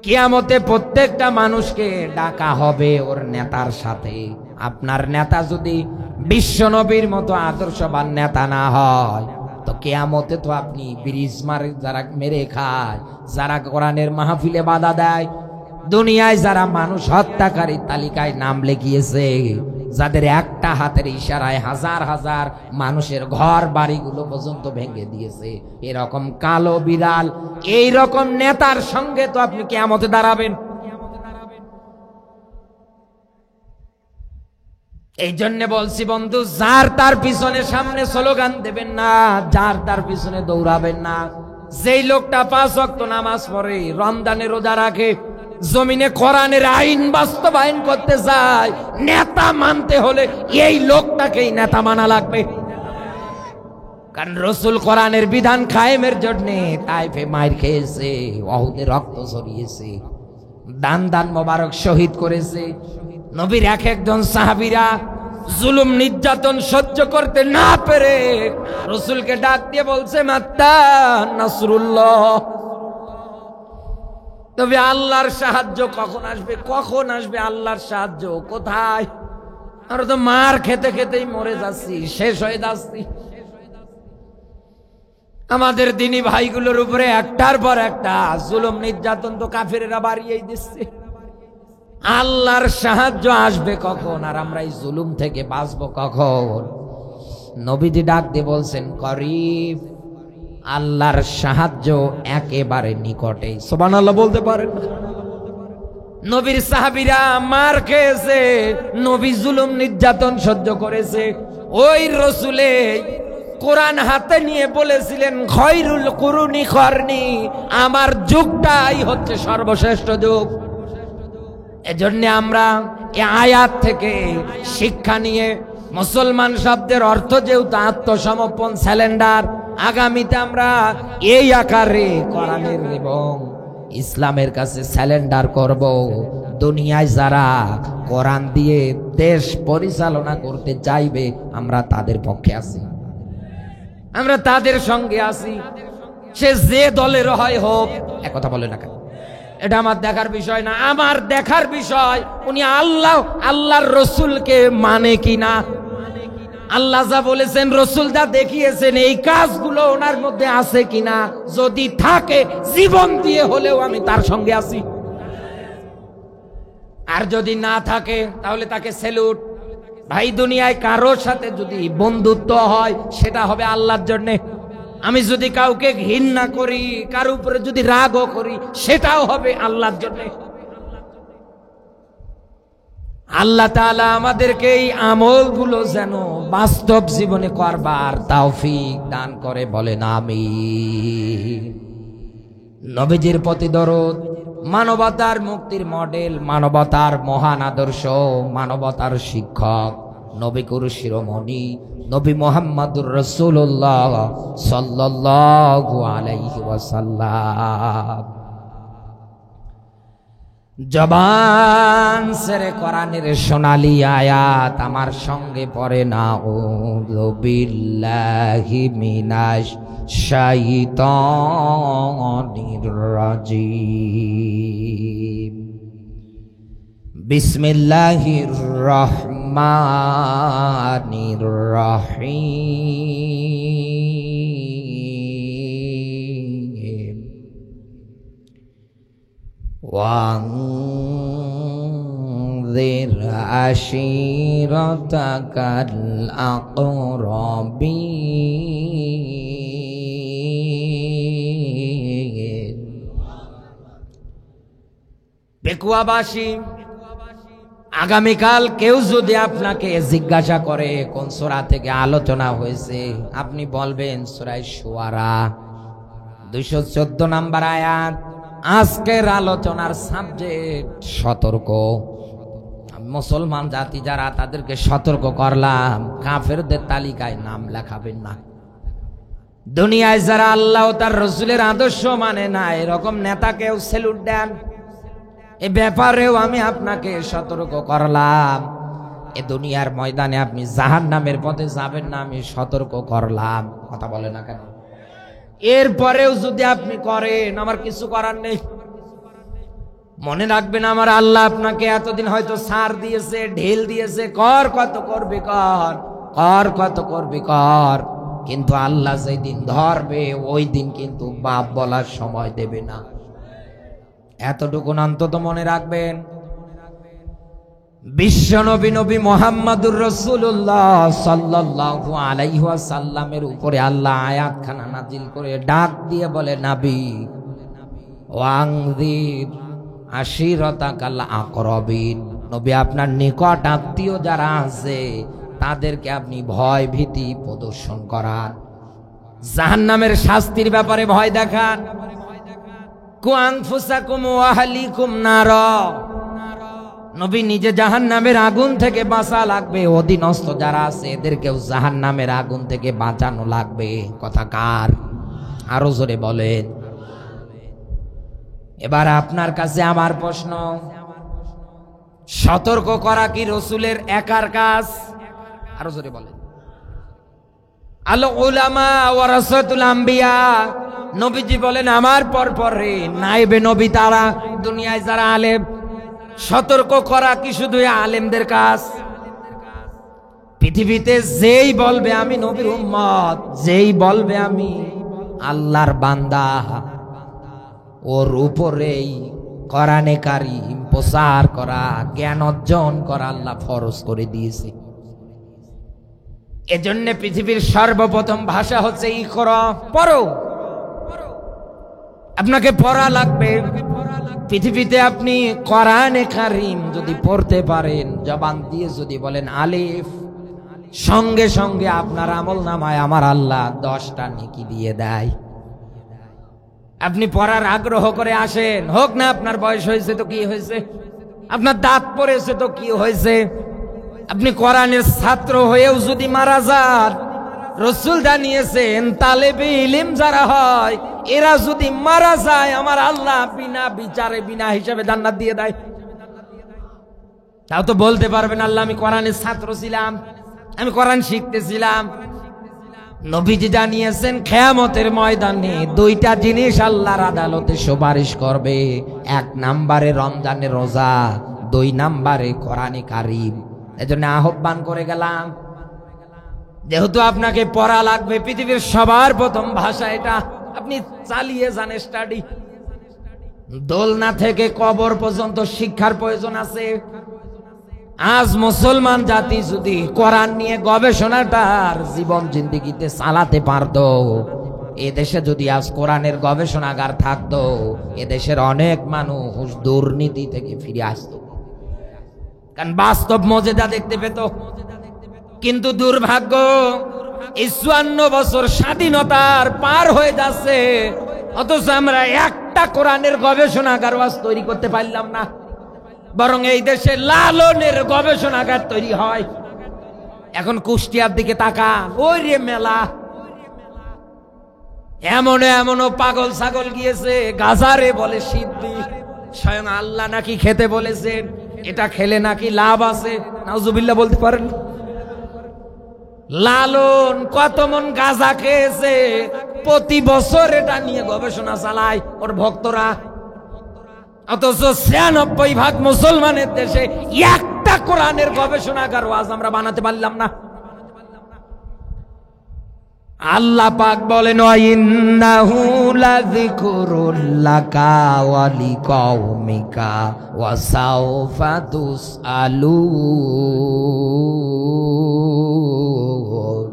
কিয়ামতে প্রত্যেকটা মানুষকে ডাকা হবে ওর নেতার সাথে। আপনার নেতা যদি বিশ্ব নবীর মতো আদর্শবান নেতা না হয়, তো কিয়ামতে তো আপনি ব্রিজ মারে যারা মেরে খায়, যারা কোরআনের মাহফিলে বাধা দেয়, দুনিয়ায় যারা মানুষ হত্যাকারীর তালিকায় নাম লিখিয়েছে, যাদের একটা হাতের ইশারায় হাজার হাজার মানুষের ঘর বাড়িগুলো পর্যন্ত ভেঙে দিয়েছে, এরকম কালো বিড়াল এই রকম নেতার সঙ্গে তো আপনি কিয়ামতে দাঁড়াবেন। এই জন্য বলছি বন্ধু, যার তার পিছনে সামনে স্লোগান দেবেন না, যার তার পিছনে দৌড়াবেন না। যেই লোকটা 5 ওয়াক্ত নামাজ পড়ে, রমজানে রোজা রাখে, জমিনে কোরআনের আইন বাস্তবায়ন করতে যায়, নেতা মানতে হলে এই লোকটাকেই নেতা মানা লাগবে। কারণ রাসূল কোরআনের বিধান কায়েমের জন্য তাইফে মাইর খেয়েছে, উহুদে রক্ত ঝরিয়েছে, দান দান মোবারক শহীদ করেছে। নবীর একজন সাহাবীরা জুলুম নির্যাতন সহ্য করতে না পেরে রাসূলকে ডাক দিয়ে বলছে, মাত্তা নাসরুল্লাহ, তবে আল্লাহর সাহায্য কখন আসবে? কখন আসবে আল্লাহর সাহায্য? কোথায়? আমরা তো মার খেতে খেতেই মরে যাচ্ছি, শেষ হয়ে যাচ্ছি। আমাদের দিনী ভাইগুলোর উপরে একটার পর একটা জুলুম নির্যাতন তো কাফেরেরা বাড়িয়েই দিচ্ছে। আল্লাহর সাহায্য আসবে কখন? আর আমরা এই জুলুম থেকে বাঁচবো কখন? নবীজি ডাক দিয়ে বলছেন, করিব, আল্লাহর সাহায্য একেবারে নিকটে। সুবহানাল্লাহ বলতে পারেন? নবীর সাহাবীরা মার খেয়েছে, নবী জুলুম নির্যাতন সহ্য করেছে, ওই রাসূলে কোরআন হাতে নিয়ে বলেছিলেন, খয়রুল কুরুনি করনি, আমার যুগটাই হচ্ছে সর্বশ্রেষ্ঠ যুগ। এজন্য আমরা এই আয়াত থেকে শিক্ষা নিয়ে মুসলমান শব্দের অর্থ যেহেতু আত্মসমর্পণ, স্যালেন্ডার, আগামীতে আমরা এই আকারে কোরআনের এবং ইসলামের কাছে স্যালেন্ডার করব। দুনিয়ায় যারা কোরআন দিয়ে দেশ পরিচালনা করতে চাইবে আমরা তাদের পক্ষে আছি, আমরা তাদের সঙ্গে আছি। সে যে দলের হয় হোক, এক কথা বলে না কেন, এটা আমার দেখার বিষয় না। আমার দেখার বিষয় উনি আল্লাহর রসুলকে মানে কিনা, আল্লাহ যা বলেছেন রসুল যা দেখিয়েছেন এই কাজগুলো ওনার মধ্যে আছে কিনা। যদি থাকে জীবন দিয়ে হলেও আমি তার সঙ্গে আছি, আর যদি না থাকে তাহলে তাকে স্যালুট। ভাই, দুনিয়ায় কারোর সাথে যদি বন্ধুত্ব হয় সেটা হবে আল্লাহর জন্য। আমি যদি কাউকে ঘৃণা করি, কারো উপরে যদি রাগও করি, সেটাও হবে আল্লাহর জন্য। আল্লাহ তাআলা আমাদেরকে এই আমলগুলো যেন বাস্তব জীবনে করবার তৌফিক দান করে, বলেন আমিন। নবীজির প্রতি দরুদ, মানবতার মুক্তির মডেল, মানবতার মহান আদর্শ, মানবতার শিক্ষক, নবী গুরু শিরোমণি নবী মুহাম্মদুর রাসূলুল্লাহ সাল্লাল্লাহু আলাইহি ওয়াসাল্লাম। জবান সেরে কোরআনের সোনালী আয়াত আমার সঙ্গে পড়ে না। আউযু বিল্লাহি মিনাশ শাইতানির রাজিম। বিসমিল্লাহির রহমানির রহিম। وانذر عشيرتك الأقربين। বেকুয়াবাসী, আগামীকাল কেউ যদি আপনাকে জিজ্ঞাসা করে কোন সূরা থেকে আলোচনা হয়েছে, আপনি বলবেন সূরা শুআরা 214 নম্বর আয়াত। আজকের আলোচনার সাবজেক্ট সতর্ক। মুসলমান জাতি যারা, তাদেরকে সতর্ক করলাম কাফেরদের তালিকায় নাম লেখাবেন না। দুনিয়ায় যারা আল্লাহ ও তার রাসূলের আদর্শ মানে না, এরকম নেতাকেও স্যালুট দেন। এ ব্যাপারেও আমি আপনাকে সতর্ক করলাম। এ দুনিয়ার ময়দানে আপনি জাহান্নামের পথে যাবেন না, আমি সতর্ক করলাম। কথা বলে না কেন? এরপরেও যদি আপনি করেন, আমার কিছু করার নেই। মনে রাখবেন, আমার আল্লাহ আপনাকে এতদিন হয়তো ছাড় দিয়েছে, ঢেল দিয়েছে, কর কত করবি কর, কর কত করবি কর, কিন্তু আল্লাহ যেই দিন ধরবে ওই দিন কিন্তু বাপ বলার সময় দেবে না। এতটুকু অন্তত মনে রাখবেন। বিশ্বনবী নবী মুহাম্মদুর রাসূলুল্লাহ সাল্লাল্লাহু আলাইহি ওয়াসাল্লামের উপরে আল্লাহ আয়াতখানা নাজিল করে ডাক দিয়ে বলে, নবী ওয়াংযির আশিরাতাকাল আকরাবিন, নবী আপনার নিকট আত্মীয় যারা আছে তাদেরকে আপনি ভয় ভীতি প্রদর্শন করান, জাহান্নামের শাস্তির ব্যাপারে ভয় দেখান। কু আনফুসাকুম ওয়া আহলিকুম নার, নবী নিজে জাহান্নামের আগুন থেকে বাঁচা লাগবে, অধীনস্থ যারা আছে এদেরকেও জাহান্নামের আগুন থেকে বাঁচানো লাগবে। কথা কার? আরো জোরে বলেন। এবার আপনার কাছে আমার প্রশ্ন, সতর্ক করা কি রাসূলের একার কাজ? আরো জোরে বলেন। আল উলামা ওয়ারাসাতুল আম্বিয়া, নবীজি বলেন আমার পরে নায়েবে নবী তারা, দুনিয়ায় যারা আলেম, সতর্ক করা কি শুধু আলেমদের কাজ? পৃথিবীতে যেই বলবে আমি নবীর উম্মত, যেই বলবে আমি আল্লাহর বান্দা, ওর উপরেই কোরআনে কারীম প্রচার করা, জ্ঞান অর্জন করা আল্লাহ ফরজ করে দিয়েছে। এজন্য পৃথিবীর সর্বপ্রথম ভাষা হচ্ছে ইকরা, পড়ো। আপনাকে পড়া লাগবে। পৃথিবীতে আপনি কোরআনে কারীম যদি পড়তে পারেন, জবান দিয়ে যদি বলেন আলিফ, সঙ্গে সঙ্গে আপনার আমলনামায় আমার আল্লাহ 10টা নেকি দিয়ে দেয়। আপনি পড়ার আগ্রহ করে আসেন, হোক না আপনার বয়স হয়েছে তো কি হয়েছে, আপনার দাঁত পড়েছে তো কি হয়েছে, আপনি কোরআনের ছাত্র হয়েও যদি মারা যান, রসুল জানিয়েছেন তালেবে ইলম যারা হয় এরা যদি মারা যায় আমার আল্লাহ বিনা বিচারে বিনা হিসাবে জান্নাত দিয়ে দেয়। তাও তো বলতে পারবেন আল্লাহ আমি কোরআনের ছাত্র ছিলাম, আমি কোরআন শিখতেছিলাম। নবীজি জানিয়েছেন কিয়ামতের ময়দানে দুইটা জিনিস আল্লাহর আদালতে সুপারিশ করবে, এক নম্বরে রমজানের রোজা, দুই নম্বরে কোরআনে কারীম। এজন্য আহ্বান করে গেলাম, যেহেতু আপনাকে পড়া লাগবে, পৃথিবীর সবার প্রথম ভাষা এটা, আপনি চালিয়ে যান স্টাডি। দোলনা থেকে কবর পর্যন্ত শিক্ষার প্রয়োজন আছে। আজ মুসলমান জাতি যদি কোরআন নিয়ে গবেষণাটার জীবন জিন্দেগিতে চালাতে পারত, এদেশে যদি আজ কোরআনের গবেষণাগার থাকতো, এদেশের অনেক মানুষ দুর্নীতি থেকে ফিরে আসতো, কারণ বাস্তব মজেদা দেখতে পেত। কিন্তু দুর্ভাগ্য, ৫৪ বছর স্বাধীনতার পার হয়ে যাচ্ছে, অথচ আমরা একটা কোরআনের গবেষণাগার আজ তৈরি করতে পারলাম না। বরং এই দেশে লালনের গবেষণাগার তৈরি হয়। এখন কুষ্টিয়ার দিকে তাকান, ওই রে মেলা, এমনও পাগল ছাগল গিয়েছে, গাজারে বলে সিদ্ধি, স্বয়ং আল্লাহ নাকি খেতে বলেছেন, এটা খেলে নাকি লাভ আছে। নাউজুবিল্লাহ বলতে পারেন? লালন কত মন গাঁজা খেয়েছে, প্রতি বছর এটা নিয়ে গবেষণা চালায় ওর ভক্তরা। অথচ ৯৬% মুসলমানের দেশে একটা কোরআনের গবেষণাগার আজ আমরা বানাতে পারলাম না। আল্লাহ পাক বলেন ইন্নাহু লাযিকরুল লাকা ওয়া লিকাওমিকা ওয়া সাওফা তুসআলুন।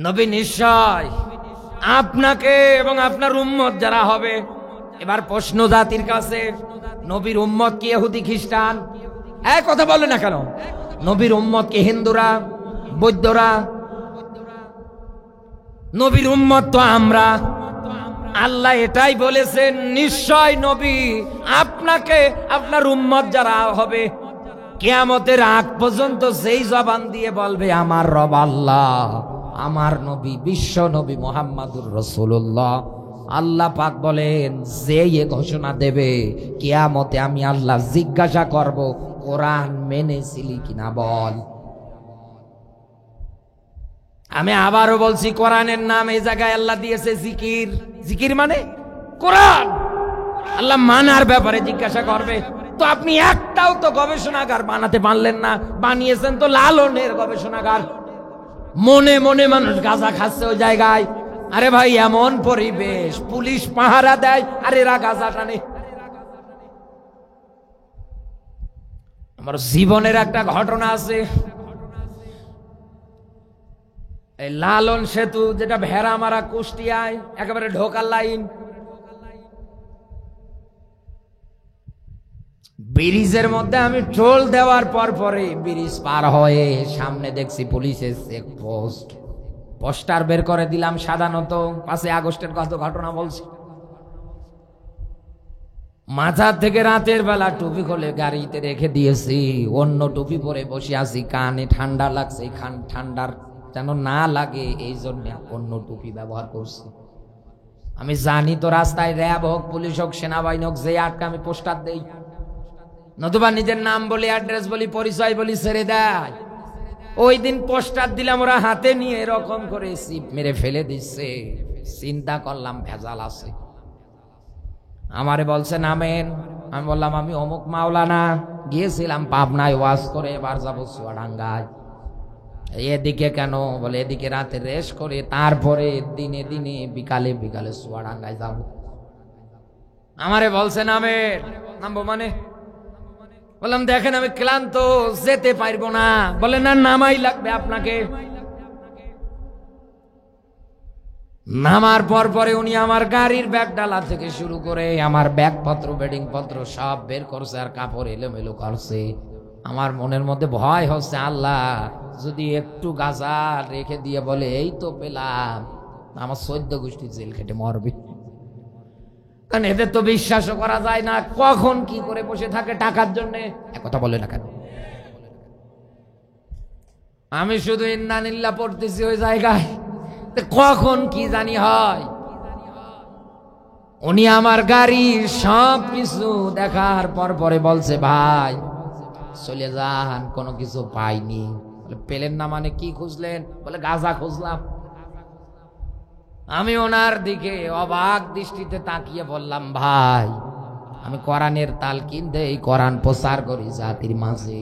নবী নিশ্চয় আপনাকে এবং আপনার উম্মত যারা হবে, এবার প্রশ্ন জাতির কাছে, নবীর উম্মত কি ইহুদি খ্রিস্টান? এক কথা বলে না কেন? নবীর উম্মত কি হিন্দুরা, বৌদ্ধরা? নবীর উম্মত তো আমরা। আল্লাহ এটাই বলেছেন, নিশ্চয় নবী আপনাকে, আপনার উম্মত যারা হবে, কিয়ামতের আগ পর্যন্ত যেই জবান দিয়ে বলবে আমার রব আল্লাহ, আমার নবী বিশ্ব নবী মুহাম্মাদুর রাসূলুল্লাহ, আল্লাহ পাক বলেন যে এ ঘোষণা দেবে, কিয়ামতে আমি আল্লাহ জিজ্ঞাসা করব কোরআন মেনেছিলি কিনা বল। আমি আবারও বলছি, কোরআনের নাম এই জায়গায় আল্লাহ দিয়েছে জিকির। জিকির মানে কোরআন। আল্লাহ মানার ব্যাপারে জিজ্ঞাসা করবে। তো আপনি একটাও তো গবেষণাগার বানাতে পারলেন না, বানিয়েছেন তো লালনের গবেষণাগার। মনে মনে মানুষ গাঁজা খাচ্ছে ওই জায়গায়। আরে ভাই, এমন পরিবেশ, পুলিশ পাহারা দেয় আর এরা গাঁজা টানে। আমার জীবনের একটা ঘটনা আছে, এই লালন সেতু যেটা ভেড়ামারা কুষ্টিয়ায় একেবারে ঢোকার লাইন, ব্রিজের মধ্যে আমি টোল দেওয়ার পরে ব্রিজ পার হয়ে সামনে দেখছি পুলিশের চেকপোস্ট। পোস্টার বের করে দিলাম, সাধারণত ৫ই আগস্টের কত ঘটনা বলছি। মাথা থেকে রাতের বেলা টুপি খুলে গাড়িতে রেখে দিয়েছি, অন্য টুপি পরে বসে আছি, কানে ঠান্ডা লাগছে, ঠান্ডার যেন না লাগে এই জন্য অন্য টুপি ব্যবহার করছি। আমি জানি তো রাস্তায় র্যাব হোক, পুলিশ হোক, সেনাবাহিনী হোক, যে আটকা আমি পোস্টার দেই, নতুবা নিজের নাম বলি, অ্যাড্রেস বলি, পরিচয় বলি, ছেড়ে দেয়। ওই দিন পোস্টার দিলাম, ওরা হাতে নিয়ে এরকম করে সিপ মেরে ফেলে দিচ্ছে। চিন্তা করলাম ভেজাল আছে। আমারে বলছে নামেন, আমি বললাম আমি অমুক মাওলানা, গিয়েছিলাম পাবনায় ওয়াজ করে, এবার যাবো চুয়াডাঙ্গায়। এদিকে কেন? বলে এদিকে রাতে রেস্ট করে তারপরে দিনে দিনে বিকালে বিকালে চুয়াডাঙ্গায় যাব। আমারে বলছে নামেন। নামবো মানে? বললাম দেখেন আমি ক্লান্ত, যেতে পারবো না। বলে না, নামাই লাগবে আপনাকে। নামার পরে উনি আমার গাড়ির ব্যাগ ডালা থেকে শুরু করে আমার ব্যাগপত্র, বেডিং পত্র সব বের করছে আর কাপড় এলোমেলো করছে। আমার মনের মধ্যে ভয় হচ্ছে, আল্লাহ যদি একটু গাঁজা রেখে দিয়ে বলে এই তো পেলাম, আমার 14 গোষ্ঠী জেল খেটে মরবে। কারণ এদের তো বিশ্বাসও করা যায় না, কখন কি করে বসে থাকে টাকার জন্য। কথা বলে না কেন? আমি শুধু ইন্নানিল্লাহ পড়তেছি ওই জায়গায়, কখন কি জানি হয়। উনি আমার গাড়ির সব কিছু দেখার পর পরে বলছে, ভাই চলে যান, কোনো কিছু পাইনি। পেলেন না মানে কি খুঁজলেন? বলে গাঁজা খুঁজলাম। আমি ওনার দিকে অবাক দৃষ্টিতে তাকিয়ে বললাম, ভাই আমি কোরআনের তালকিন দেই, কোরআন প্রচার করি জাতির মাঝে।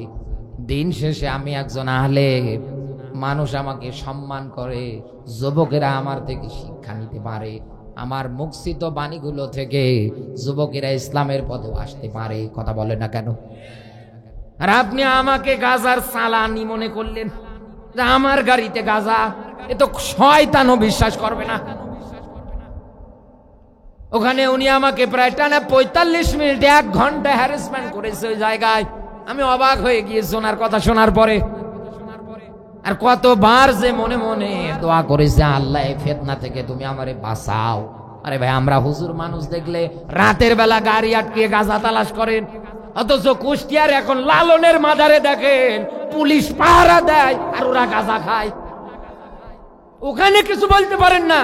দিন শেষে আমি একজন আহলে মানুষ, আমাকে সম্মান করে, যুবকেরা আমার থেকে শিক্ষা নিতে পারে, আমার মুখস্থিত বাণীগুলো থেকে যুবকেরা ইসলামের পথে আসতে পারে। কথা বলে না কেন? আর আপনি আমাকে গাজার চালানি মনে করলেন, যে আমার গাড়িতে গাজা, এ তো শয়তানও বিশ্বাস করবে না। ওখানে উনি আমাকে প্রায় টানা 45 মিনিট 1 ঘন্টা হ্যারাসমেন্ট করেছে ওই জায়গায়। আমি অবাক হয়ে গিয়েছি ওনার কথা শোনার পরে। আর কতবার যে মনে মনে দোয়া করেছে, আল্লাহ এই ফিতনা থেকে তুমি আমারে বাঁচাও। আরে ভাই, আমরা হুজুর মানুষ দেখলে রাতের বেলা গাড়ি আটকে গাঁজা তালাশ করেন, অথচ কুষ্টিয়ার এখন লালনের মাজারে দেখেন পুলিশ পাহারা দেয় আর ওরা গাঁজা খায়। ওখানে কিছু বলতে পারেন না,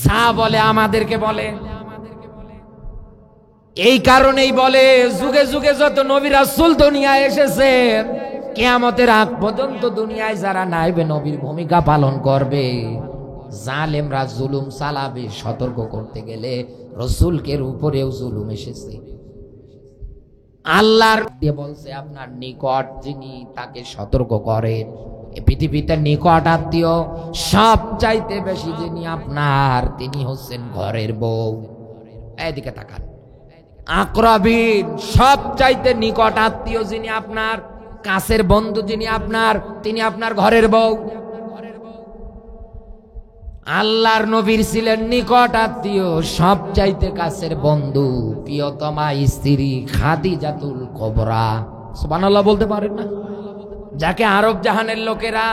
যা বলে আমাদেরকে বলে। এই কারণেই বলে, যুগে যুগে যত নবী রাসূল দুনিয়ায় এসেছেন, কিয়ামতের আগ পর্যন্ত দুনিয়ায় যারা নাইবে নবীর ভূমিকা পালন করবে, জালেমরা জুলুম চালাবে, সতর্ক করতে গেলে রাসূলকের উপরেও জুলুম এসেছে। আল্লাহর দিয়ে বলছে, আপনার নিকট যিনি, তাকে সতর্ক করেন। এই পৃথিবীতে নিকট আত্মীয় সব চাইতে বেশি যিনি আপনার, তিনি হচ্ছেন ঘরের বউ। এদিকে তাকান। আকরাবিন সব চাইতে নিকট আত্মীয় যিনি আপনার, কাছের বন্ধু যিনি আপনার, তিনি আপনার ঘরের বউ। আল্লাহর নবীর ছিলেন নিকট আত্মীয় সব চাইতে কাছের বন্ধু, প্রিয়তমা স্ত্রী খাদিজাতুল কুবরা। সুবহানাল্লাহ বলতে পারেন না? যাকে আরব জাহানের লোকেরা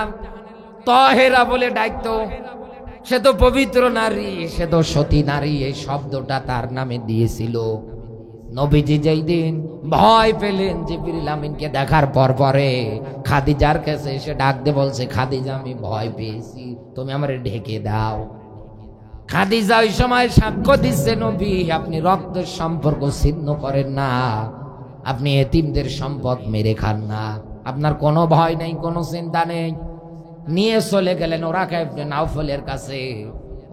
তহেরা বলে ডাকতো, সে তো পবিত্র নারী, সে তো সতী নারী, এই শব্দটা তার নামে দিয়েছিল। নবীজি যেই দিন ভয় পেলেন জিবরিল আমিনকে দেখার পর পরে, খাদিজার কাছে এসে ডাক দিয়ে বলছে, খাদিজা আমি ভয় পেয়েছি, তুমি আমারে ঢেকে দাও। খাদিজা ওই সময় সাক্ষ্য দিচ্ছে, নবী আপনি রক্তের সম্পর্ক ছিন্ন করেন না, আপনি এতিমদের সম্পদ মেরে খান না, আপনার কোনো ভয় নেই, কোনো চিন্তা নেই। নিয়ে চলে গেলেন ওরাকা ইবনে নাওফলের কাছে।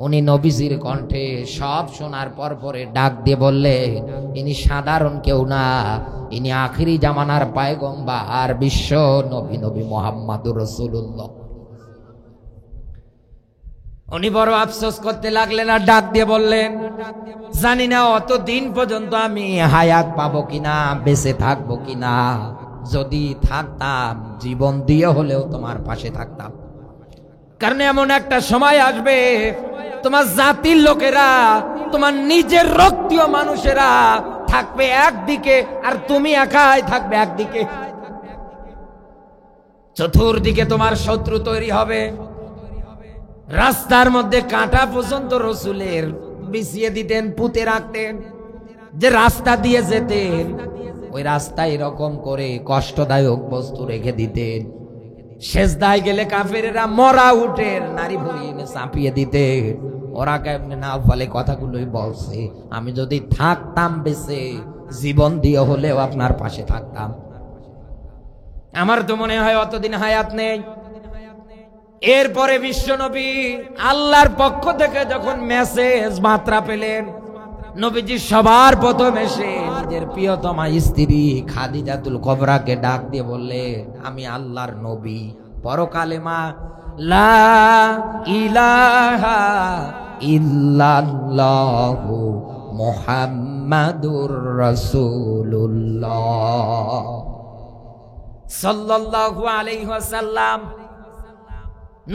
উনি নবীজির কণ্ঠে সব শোনার পর পরে ডাক দিয়ে বললেন, ইনি সাধারণ কেউ না, ইনি আখিরি জামানার পয়গম্বর, বিশ্ব নবী, নবী মুহাম্মদুর রাসূলুল্লাহ। উনি বড় আফসোস করতে লাগলেন আর ডাক দিয়ে বললেন, জানি না অত দিন পর্যন্ত আমি হায়াত পাবো কিনা, বেঁচে থাকবো কিনা। যদি থাকতাম জীবন দিয়ে হলেও তোমার পাশে থাকতাম, কারণ এমন একটা সময় আসবে তোমার জাতির লোকেরা, তোমার নিজের রক্তীয় মানুষেরা থাকবে একদিকে আর তুমি একাই থাকবে একদিকে। চতুর্দিকে তোমার শত্রু তৈরি হবে। রাস্তার মধ্যে কাঁটা পর্যন্ত রাসূলের বিছিয়ে দিতেন, পুঁতে রাখতেন, যে রাস্তা দিয়ে যেতেন ওই রাস্তায় এরকম করে কষ্টদায়ক বস্তু রেখে দিতেন। সেজদায় গেলে কাফেরেরা মরা উটের নারী ভরি এনে চাপিয়ে দিতে। ওরা কেমনে না ফলে কথাগুলোই বলছে, আমি যদি থাকতাম বেঁচে, জীবন দিয়ে হলেও আপনার পাশে থাকতাম। আমার তো মনে হয় অতদিন হায়াত নেই। এরপরে বিশ্বনবী আল্লাহর পক্ষ থেকে যখন মেসেজ মাত্রা পেলেন, নবীজি সবার প্রথম এসে নিজের প্রিয়তমা স্ত্রী খাদিজাতুল কুবরাকে ডাক দিয়ে বললেন, আমি আল্লাহর নবী, পরকালেমা লা ইলাহা ইল্লাল্লাহু মুহাম্মাদুর রাসূলুল্লাহ সাল্লাল্লাহু আলাইহি ওয়াসাল্লাম।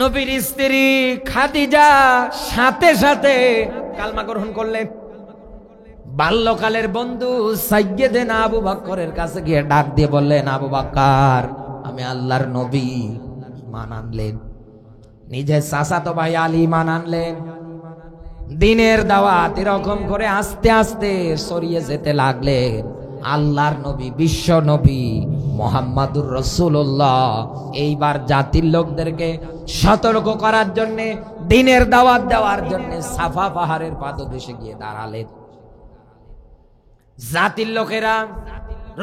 নবীর স্ত্রী খাদিজা সাথে সাথে কালমা গ্রহণ করলেন। বাল্যকালের বন্ধু সাইয়্যিদনা আবু বকরের কাছে গিয়ে ডাক দিয়ে বললেন, আবু বকর আমি আল্লাহর নবী। ঈমান আনলেন। নিজের চাচাতো ভাই আলী ঈমান আনলেন। দিনের দাওয়াত এরকম করে আস্তে আস্তে ছড়িয়ে যেতে লাগলেন। আল্লাহর নবী, বিশ্ব নবী মুহাম্মাদুর রাসূলুল্লাহ এইবার জাতির লোকদেরকে সতর্ক করার জন্য, দ্বীনের দাওয়াত দেওয়ার জন্য সাফা পাহাড়ের পাদদেশে গিয়ে দাঁড়ালেন। জাতির লোকেরা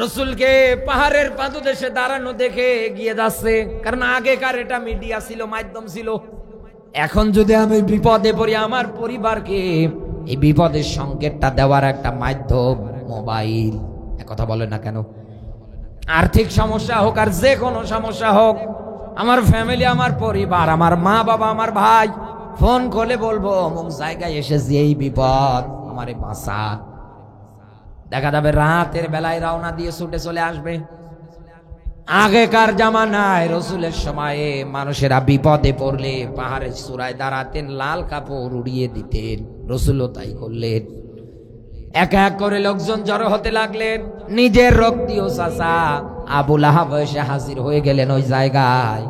রসুলকে পাহাড়ের পাদদেশে দাঁড়ানো দেখে এগিয়ে যাচ্ছে, কারণ আগেকার এটা মিডিয়া ছিল, মাধ্যম ছিল। এখন যদি আমি বিপদে পড়ি, আমার পরিবারকে এই বিপদের সংকেতটা দেওয়ার একটা মাধ্যম মোবাইল। কথা বলে না কেন? আর্থিক সমস্যা হোক আর যে কোনো সমস্যা হোক, আমার ফ্যামিলি, আমার পরিবার, আমার মা বাবা, আমার ভাই, ফোন করে বলবো অমুক জায়গায় এসেছি, এই বিপদ, আমারে বাঁচা। দেখা যাবে রাতের বেলায় রওনা দিয়ে ছুটে চলে আসবে। আগেকার জামানায় রসুলের সময়ে মানুষেরা বিপদে পড়লে পাহাড়ের চূড়ায় দাঁড়াতেন, লাল কাপড় উড়িয়ে দিতেন। রসুলও তাই করলেন। এক এক করে লোকজন জড়ো হতে লাগলেন। নিজের রক্তীয় চাচা আবু লাহাব এসে হাজির হয়ে গেলেন ওই জায়গায়।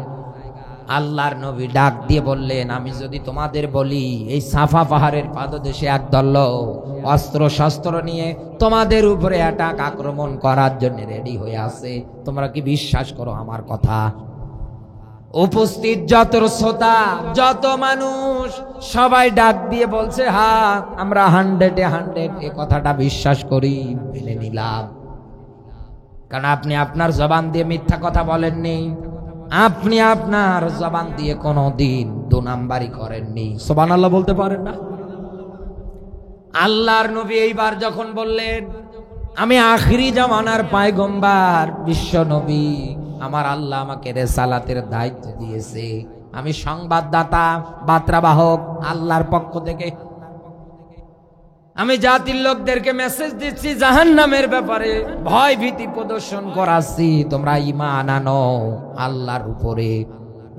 আল্লাহর নবী ডাক দিয়ে বললেন, আমি যদি তোমাদের বলি এই সাফা পাহাড়ের পাদদেশে একদল লোক অস্ত্র শস্ত্র নিয়ে তোমাদের উপরে অ্যাটাক, আক্রমণ করার জন্য রেডি হয়ে আছে, তোমরা কি বিশ্বাস করো আমার কথা? উপস্থিত যত শ্রোতা, যত মানুষ, সবাই ডাক দিয়ে বলছে, হ্যাঁ আমরা 100 এ কথাটা বিশ্বাস করি, মেনে নিলাম। কারণ আপনি আপনার জবান দিয়ে মিথ্যা কথা বলেননি, আপনি আপনার জবান দিয়ে কোনোদিন 2 নাম্বারি করেননি। সুবহানাল্লাহ বলতে পারেন না? আল্লাহর নবী এইবার যখন বললেন, আমি আখিরি জামানার পয়গম্বর, বিশ্ব নবী, আমার আল্লাহ আমাকে রিসালাতের দায়িত্ব দিয়েছে, আমি সংবাদদাতা, বার্তাবাহক আল্লাহর পক্ষ থেকে। আমি জাতির লোকদেরকে মেসেজ দিচ্ছি জাহান্নামের ব্যাপারে, ভয় ভীতি প্রদর্শন করাচ্ছি, তোমরা ঈমান আনো আল্লাহর উপরে,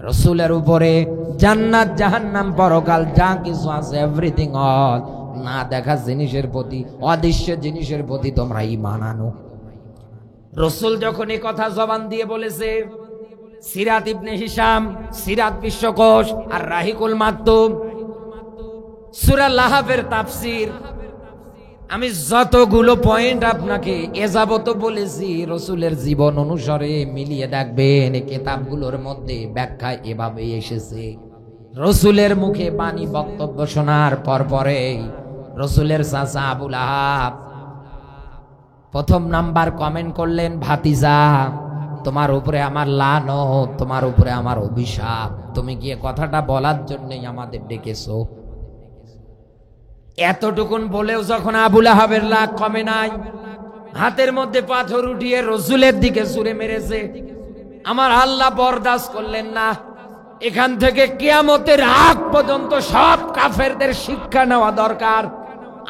রসুলের উপরে, জান্নাত জাহান্নাম পরকাল যা কিছু আছে এভরিথিং অল, না দেখা জিনিসের প্রতি, অদৃশ্য জিনিসের প্রতি তোমরা ঈমান আনো। রসুল যখন এই কথা জবান দিয়ে বলেছে, সিরাত ইবনে হিশাম, সিরাত বিশ্বকোষ আর রাহিকুল মাকতুম, সূরা লাহাবের তাফসীর, আমি যতগুলো পয়েন্ট আপনাকে এযাবত বলেছি রসুলের জীবন অনুসারে মিলিয়ে দেখবেন, এই কিতাবগুলোর মধ্যে ব্যাখ্যা এভাবে এসেছে। রসুলের মুখে বাণী বক্তব্য শোনার পরে রসুলের চাচা আবু লাহাব প্রথম নাম্বার কমেন্ট করলেন, ভাতিজা তোমার উপরে আমার লানত, তোমার উপরে আমার অভিশাপ, তুমি গিয়ে কথাটা বলার জন্যই আমাদের ডেকেছো। এতটুকুন বলেও যখন আবু লাহাবের রাগ কমে নাই, হাতের মধ্যে পাথর উঠিয়ে রসুলের দিকে ছুঁড়ে মেরেছে। আমার আল্লাহ বরদাস্ত করলেন না। এখান থেকে কিয়ামতের আগ পর্যন্ত সব কাফেরদের শিক্ষা নেওয়া দরকার।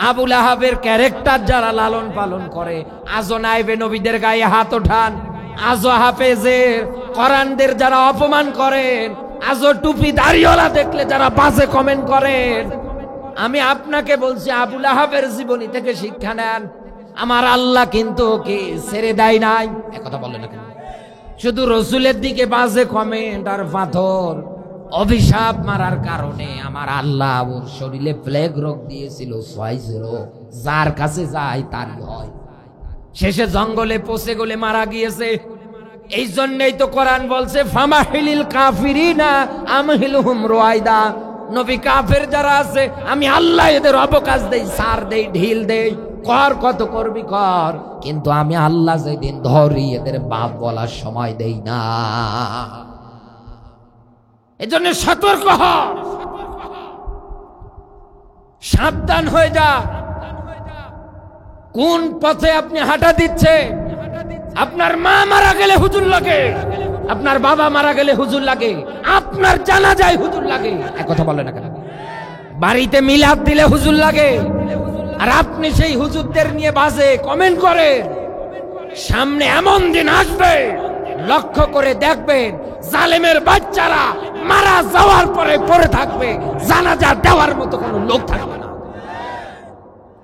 আবু লাহাবের ক্যারেক্টার যারা লালন পালন করে, আজও নাইবে নবীদের গায়ে হাত ওঠান, আজও হাফেজের কোরআনদের যারা অপমান করেন, আজও টুপি দাড়িওয়ালা দেখলে যারা বাজে কমেন্ট করেন, আমি আপনাকে বলছি আবু লাহাবের জীবনী থেকে শিক্ষা নেন। আমার আল্লাহ কিন্তু কি ছেড়ে দেয় নাই? একথা বলে না কেন? শুধু রসুলের দিকে বাজে কমেন্ট আর পাথর, অভিশাপ মারার কারণে আমার আল্লাহ ওর শরীরে প্লেগ রোগ দিয়েছিল, 6-0, যার কাছে যায় তারই হয়। শেষে জঙ্গলে পচে গলে মারা গিয়েছে। এই জন্যই তো কোরআন বলছে, ফামাহিলিল কাফিরিনা আমহিলহুম রুয়াইদা, নবী কাফের যারা আছে আমি আল্লাহ এদের অবকাশ দেই, সার দেই, ঢিল দেই, কর কত করবি কর, কিন্তু আমি আল্লাহ যেদিন ধরি এদের বাপ বলার সময় দেই না। এজন্য সতর্ক হ, সাবধান হয়ে যা। কোন পথে আপনি হাঁটা দিচ্ছে? আপনার মা মারা গেলে হুজুর লাগে, আপনার বাবা মারা গেলে হুজুর লাগে, আপনার জানাজায় হুজুর লাগে, এক কথা বলে না কেন? বাড়িতে মিলাদ দিলে হুজুর লাগে, আর আপনি সেই হুজুরদের নিয়ে বাজে কমেন্ট করেন। সামনে এমন দিন আসবে, লক্ষ্য করে দেখবেন, জালেমের বাচ্চারা মারা যাওয়ার পরে পড়ে থাকবে, জানাজা দেওয়ার মতো কোনো লোক থাকবে না,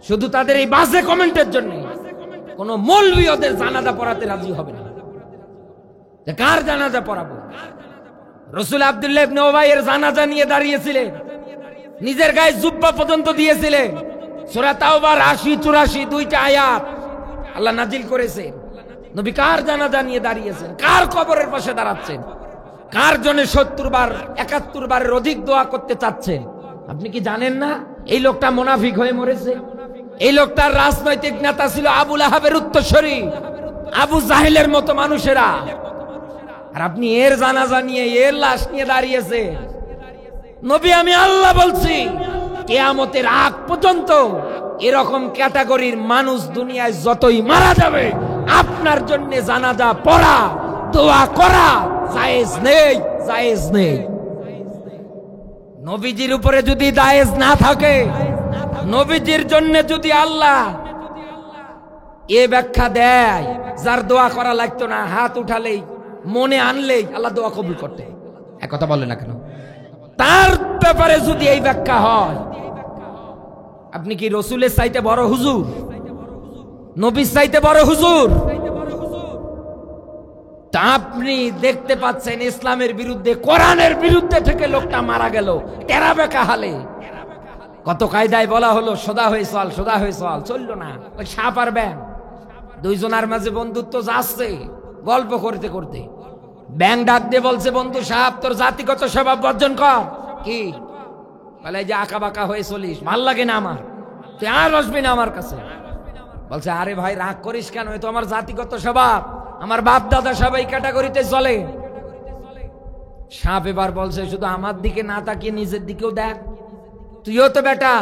শুধু তাদের এই বাজে কমেন্টের জন্য। কোন মৌলবি ওদের জানাজা পড়াতে রাজি হবে না। কার জানাজা পড়াবো? রসুল আব্দুল্লাহ ইবনে উবাইয়ের জানাজা নিয়ে দাঁড়িয়েছিলেন, নিজের গায়ে জুব্বা পর্যন্ত দিয়েছিলেন। সূরা তাওবার 80-84 দুইটা আয়াত, আল্লাহ নাজিল করেছেন। নবী কার জানাজা নিয়ে দাঁড়িয়েছেন, কার কবরের পাশে দাঁড়াচ্ছেন, কার জন্য 70 বার 71 বারের অধিক দোয়া করতে চাচ্ছেন? আপনি কি জানেন না এই লোকটা মুনাফিক হয়ে মরেছে? এই লোকটার রাজনৈতিক নেতা ছিল আবু লাহাবের উত্তরসূরি, আবু জাহেলের মতো মানুষেরা। আর আপনি এর জানাজা নিয়ে, এর লাশ নিয়ে দাঁড়িয়েছে। নবী আমি আল্লাহ বলছি, কিয়ামতের আগ পর্যন্ত এরকম ক্যাটাগরির মানুষ দুনিয়ায় যতই মারা যাবে, আপনার জন্য জানাজা পড়া, দোয়া করা জায়েজ নেই, জায়েজ নেই। নবীজির উপরে যদি জায়েজ না থাকে, নবীজির জন্য যদি আল্লাহ এ ব্যাখ্যা দেয়, যার দোয়া করা লাগতো না, হাত উঠালেই মনে আনলেই আল্লাহ দোয়া কবুল করতে, এক কথা বলে না কেন? তার ব্যাপারে যদি এই ব্যাখ্যা হয়, আপনি কি রসুলের চাইতে বড় হুজুর? নবীর চাইতে বড় হুজুর? তা আপনি দেখতে পাচ্ছেন ইসলামের বিরুদ্ধে, কোরআনের বিরুদ্ধে থেকে লোকটা মারা গেল টেরা বেকা হালে। কত কায়দায় বলা হলো সোজা হয়ে চল, সোজা হয়ে চল, চললো না। ওই সাপ আর ব্যাং দুইজনের মাঝে বন্ধুত্ব যাচ্ছে, গল্প করতে করতে ব্যাং ডাক দিয়ে বলছে, বন্ধু সাপ তোর জাতিগত স্বভাব বর্জন কর। কি বলে? যে আঁকা বাঁকা হয়ে চলিস, ভাল লাগে না আমার, তুই আর আসবি না আমার কাছে। বলছে আরে ভাই রাগ করিস কেন, এ তো আমার জাতিগত স্বভাব, আমার বাপ দাদা সবাই ক্যাটাগরিতে চলে। সাপ এবার বলছে শুধু আমার দিকে না তাকিয়ে নিজের দিকেও দেখ, তুইও তো বেটা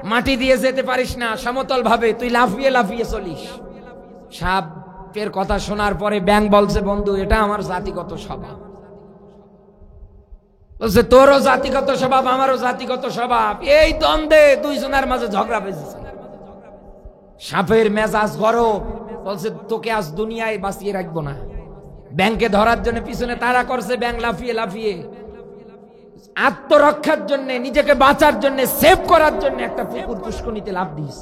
মাটি দিয়ে যেতে পারিস না সমতল ভাবে, তুই লাফিয়ে লাফিয়ে চলিস। সাপের কথা শোনার পরে ব্যাং বলছে, বন্ধু এটা আমার জাতিগত স্বভাব। বলছে তোরও জাতিগত স্বভাব, আমারও জাতিগত স্বভাব। এই দ্বন্দ্বে দুইজনের মাঝে ঝগড়া বেজেছে। সাপের মেজাজ গরম, বলছে তোকে আজ দুনিয়ায় বাঁচিয়ে রাখবো না। ব্যাংকে ধরার জন্য পিছনে তাড়া করছে, ব্যাং লাফিয়ে লাফিয়ে আত্মরক্ষার জন্য, নিজেকে বাঁচার জন্য, সেভ করার জন্য একটা পুকুর পুষ্কনিতে লাফ দিস।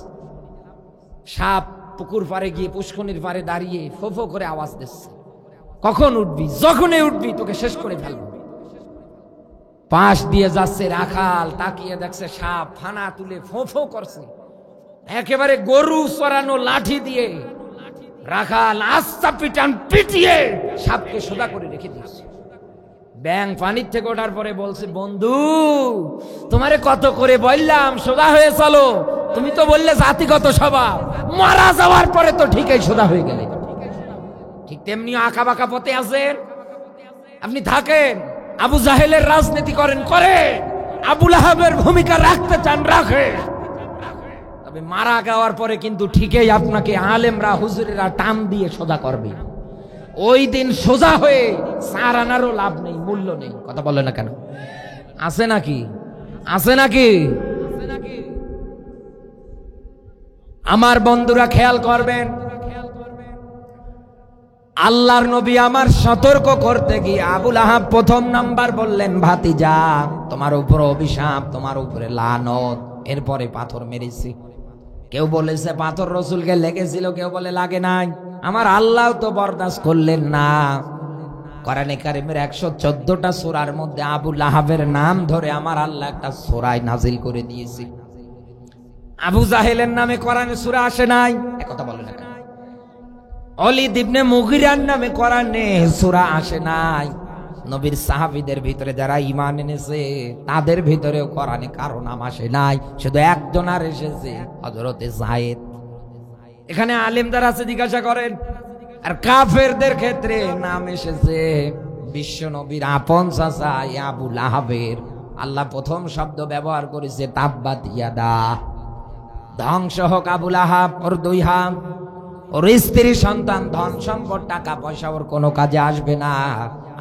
সাপ পুকুর পাড়ে গিয়ে পুষ্কনির পাড়ে দাঁড়িয়ে ফো ফো করে আওয়াজ দিচ্ছে, কখন উঠবি? যখনই উঠবি তোকে শেষ করে ফেলবো। পাশ দিয়ে যাচ্ছে রাখাল, তাকিয়ে দেখছে সাপ ফানা তুলে ফো ফো করছে। একেবারে গরু চড়ানো লাঠি দিয়ে রাখাল আস্তা পিটান পিটিয়ে সাপকে সোজা করে রেখে দিয়েছে। ব্যাং পানির থেকে ওঠার পরে বলছে, বন্ধু তোমারে কত করে বললাম সোজা হয়ে চলো, তুমি তো বললে জাতিগত স্বভাব, মারা যাওয়ার পরে তো ঠিকই সোজা হয়ে গেলে। ঠিক তেমনি আঁকা বাঁকা পথে আছেন আপনি, থাকেন। আবু জাহেলের রাজনীতি করেন, করে আবু লাহাবের ভূমিকা রাখতে চান, রাখে। তবে মারা যাওয়ার পরে কিন্তু ঠিকই আপনাকে আলেমরা, হুজুরেরা টান দিয়ে সোজা করবে। ওই দিন সোজা হয়ে সার আনারও লাভ নেই, মূল্য নেই। কথা বলে না কেন? আছে নাকি? আছে নাকি? আমার বন্ধুরা খেয়াল করবেন, আল্লাহর নবী আমার সতর্ক করতে গিয়ে আবু লাহাব প্রথম নাম্বার বললেন, ভাতিজা তোমার উপরে অভিশাপ, তোমার উপরে লানত। এরপরে পাথর মেরেছি। কেউ বলেছে পাথর রসুলকে লেগেছিল, কেউ বলে লাগে নাই। আমার আল্লাহ তো বরদাস্ত করলেন না। কোরআনে কারিমের 114টা সূরার মধ্যে আবু লাহাবের নাম ধরে আমার আল্লাহ একটা সূরা নাজিল করে দিয়েছে। আবু জাহেলের নামে কোরআনে সূরা আসে নাই, একথা বলে না। ওয়ালিদ ইবনে মুগিরার নামে কোরআনে সূরা আসে নাই। নবীর সাহাবীদের ভিতরে যারা ঈমান এনেছে তাদের ভিতরেও কোরআনে কারো নাম আসে নাই, শুধু একজন আর এসেছে, হযরতে যায়েদ। এখানে আলেমদার আছে, জিজ্ঞাসা করেন। আর কাফেরদের ক্ষেত্রে নাম এসেছে বিশ্ব নবীর আপন চাচা আবু লাহাবের। আল্লাহ প্রথম শব্দ ব্যবহার করেছে তাব্বাত ইয়াদা, ধ্বংস হোক আবু লাহাব, ওর দুই হাত, ওর স্ত্রী সন্তান, ধন সম্পদ, টাকা পয়সা ওর কোনো কাজে আসবে না।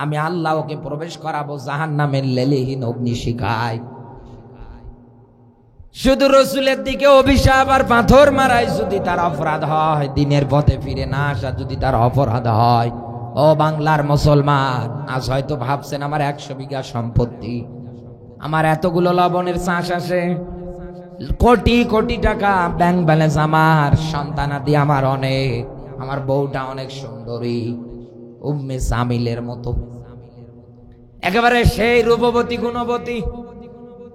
আমি আল্লাহ ওকে প্রবেশ করাবো জাহান্নামের লেলিহীন অগ্নিশিখায়। শুধু রসুলের দিকে অভিশাপ আর পাথর মারাই যদি তার অপরাধ হয়, দিনের পথে ফিরে না আসা যদি তার অপরাধ হয়, ও বাংলার মুসলমান, আজ হয়তো ভাবছেন আমার 100 বিঘা সম্পত্তি, আমার এতগুলো লবণের চাষ আসে, কোটি কোটি টাকা ব্যাংক ব্যালেন্স, আমার সন্তানাদি আমার অনেক, আমার বউটা অনেক সুন্দরী, উম্মে সামিলের মতো, একেবারে সেই রূপবতী গুণবতী।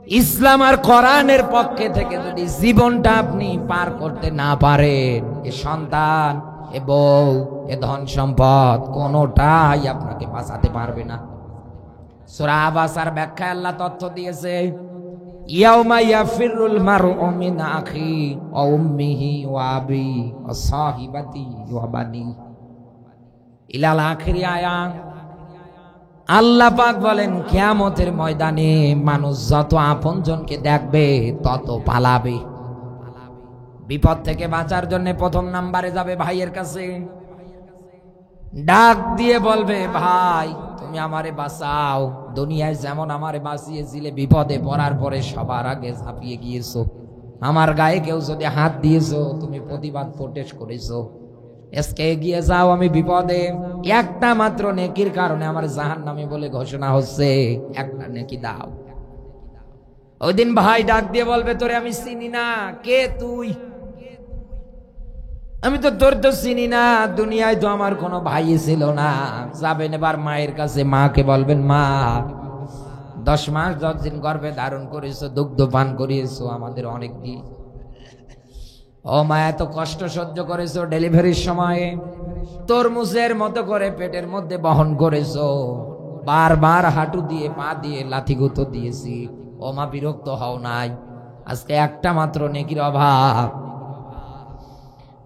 ইসলাম আর কোরআনের পক্ষে থেকে যদি জীবনটা আপনি পার করতে না পারেন, এ সন্তান, এ বউ, এ ধন সম্পদ কোনোটাই আপনাকে বাঁচাতে পারবে না। সূরা আবাসার ব্যাখ্যায় আল্লাহ তথ্য দিয়েছে, ইয়াউমা ইয়াফিরুল মারউ মিন আখি ওয়া উম্মিহি ওয়া আবি ওয়া সাহিবাতি ওয়া বানি ইলাল আখিরি আয়াত। আল্লাহ পাক বলেন, কিয়ামতের ময়দানে মানুষ যত আপনজনকে দেখবে তত পালাবে। বিপদ থেকে বাঁচার জন্য প্রথম নাম্বারে যাবে ভাইয়ের কাছে, ডাক দিয়ে বলবে, ভাই তুমি আমারে বাঁচাও। দুনিয়ায় যেমন আমারে বাঁচিয়েছিলে, বিপদে পড়ার পরে সবার আগে ঝাঁপিয়ে গিয়েছো, আমার গায়ে কেউ যদি হাত দিয়েছো, তুমি প্রতিবাদ প্রোটেস্ট করেছো, আজকে এগিয়ে যাও, আমি বিপদে। একটা মাত্র নেকির কারণে আমার জাহান্নামী বলে ঘোষণা হচ্ছে, একটা নেকি দাও। ওই দিন ভাই ডাক দিয়ে বলবে, তোরে আমি চিনি না, কে তুই? আমি তো তোর তো চিনি না, দুনিয়ায় তো আমার কোনো ভাই ছিল না। যাবেন এবার মায়ের কাছে, মাকে বলবেন, মা 10 মাস 10 দিন গর্ভে ধারণ করেছো, দুগ্ধ পান করিয়েছো আমাদের অনেক দিন। ও মা, এত কষ্ট সহ্য করেছো, ডেলিভারির সময়ে তরমুজের মতো করে পেটের মধ্যে বহন করেছো, বারবার হাঁটু দিয়ে পা দিয়ে লাথিগুতো দিয়েছি। ও মা, বিরক্ত হও নাই? আজকে একটা মাত্র নেকির অভাব,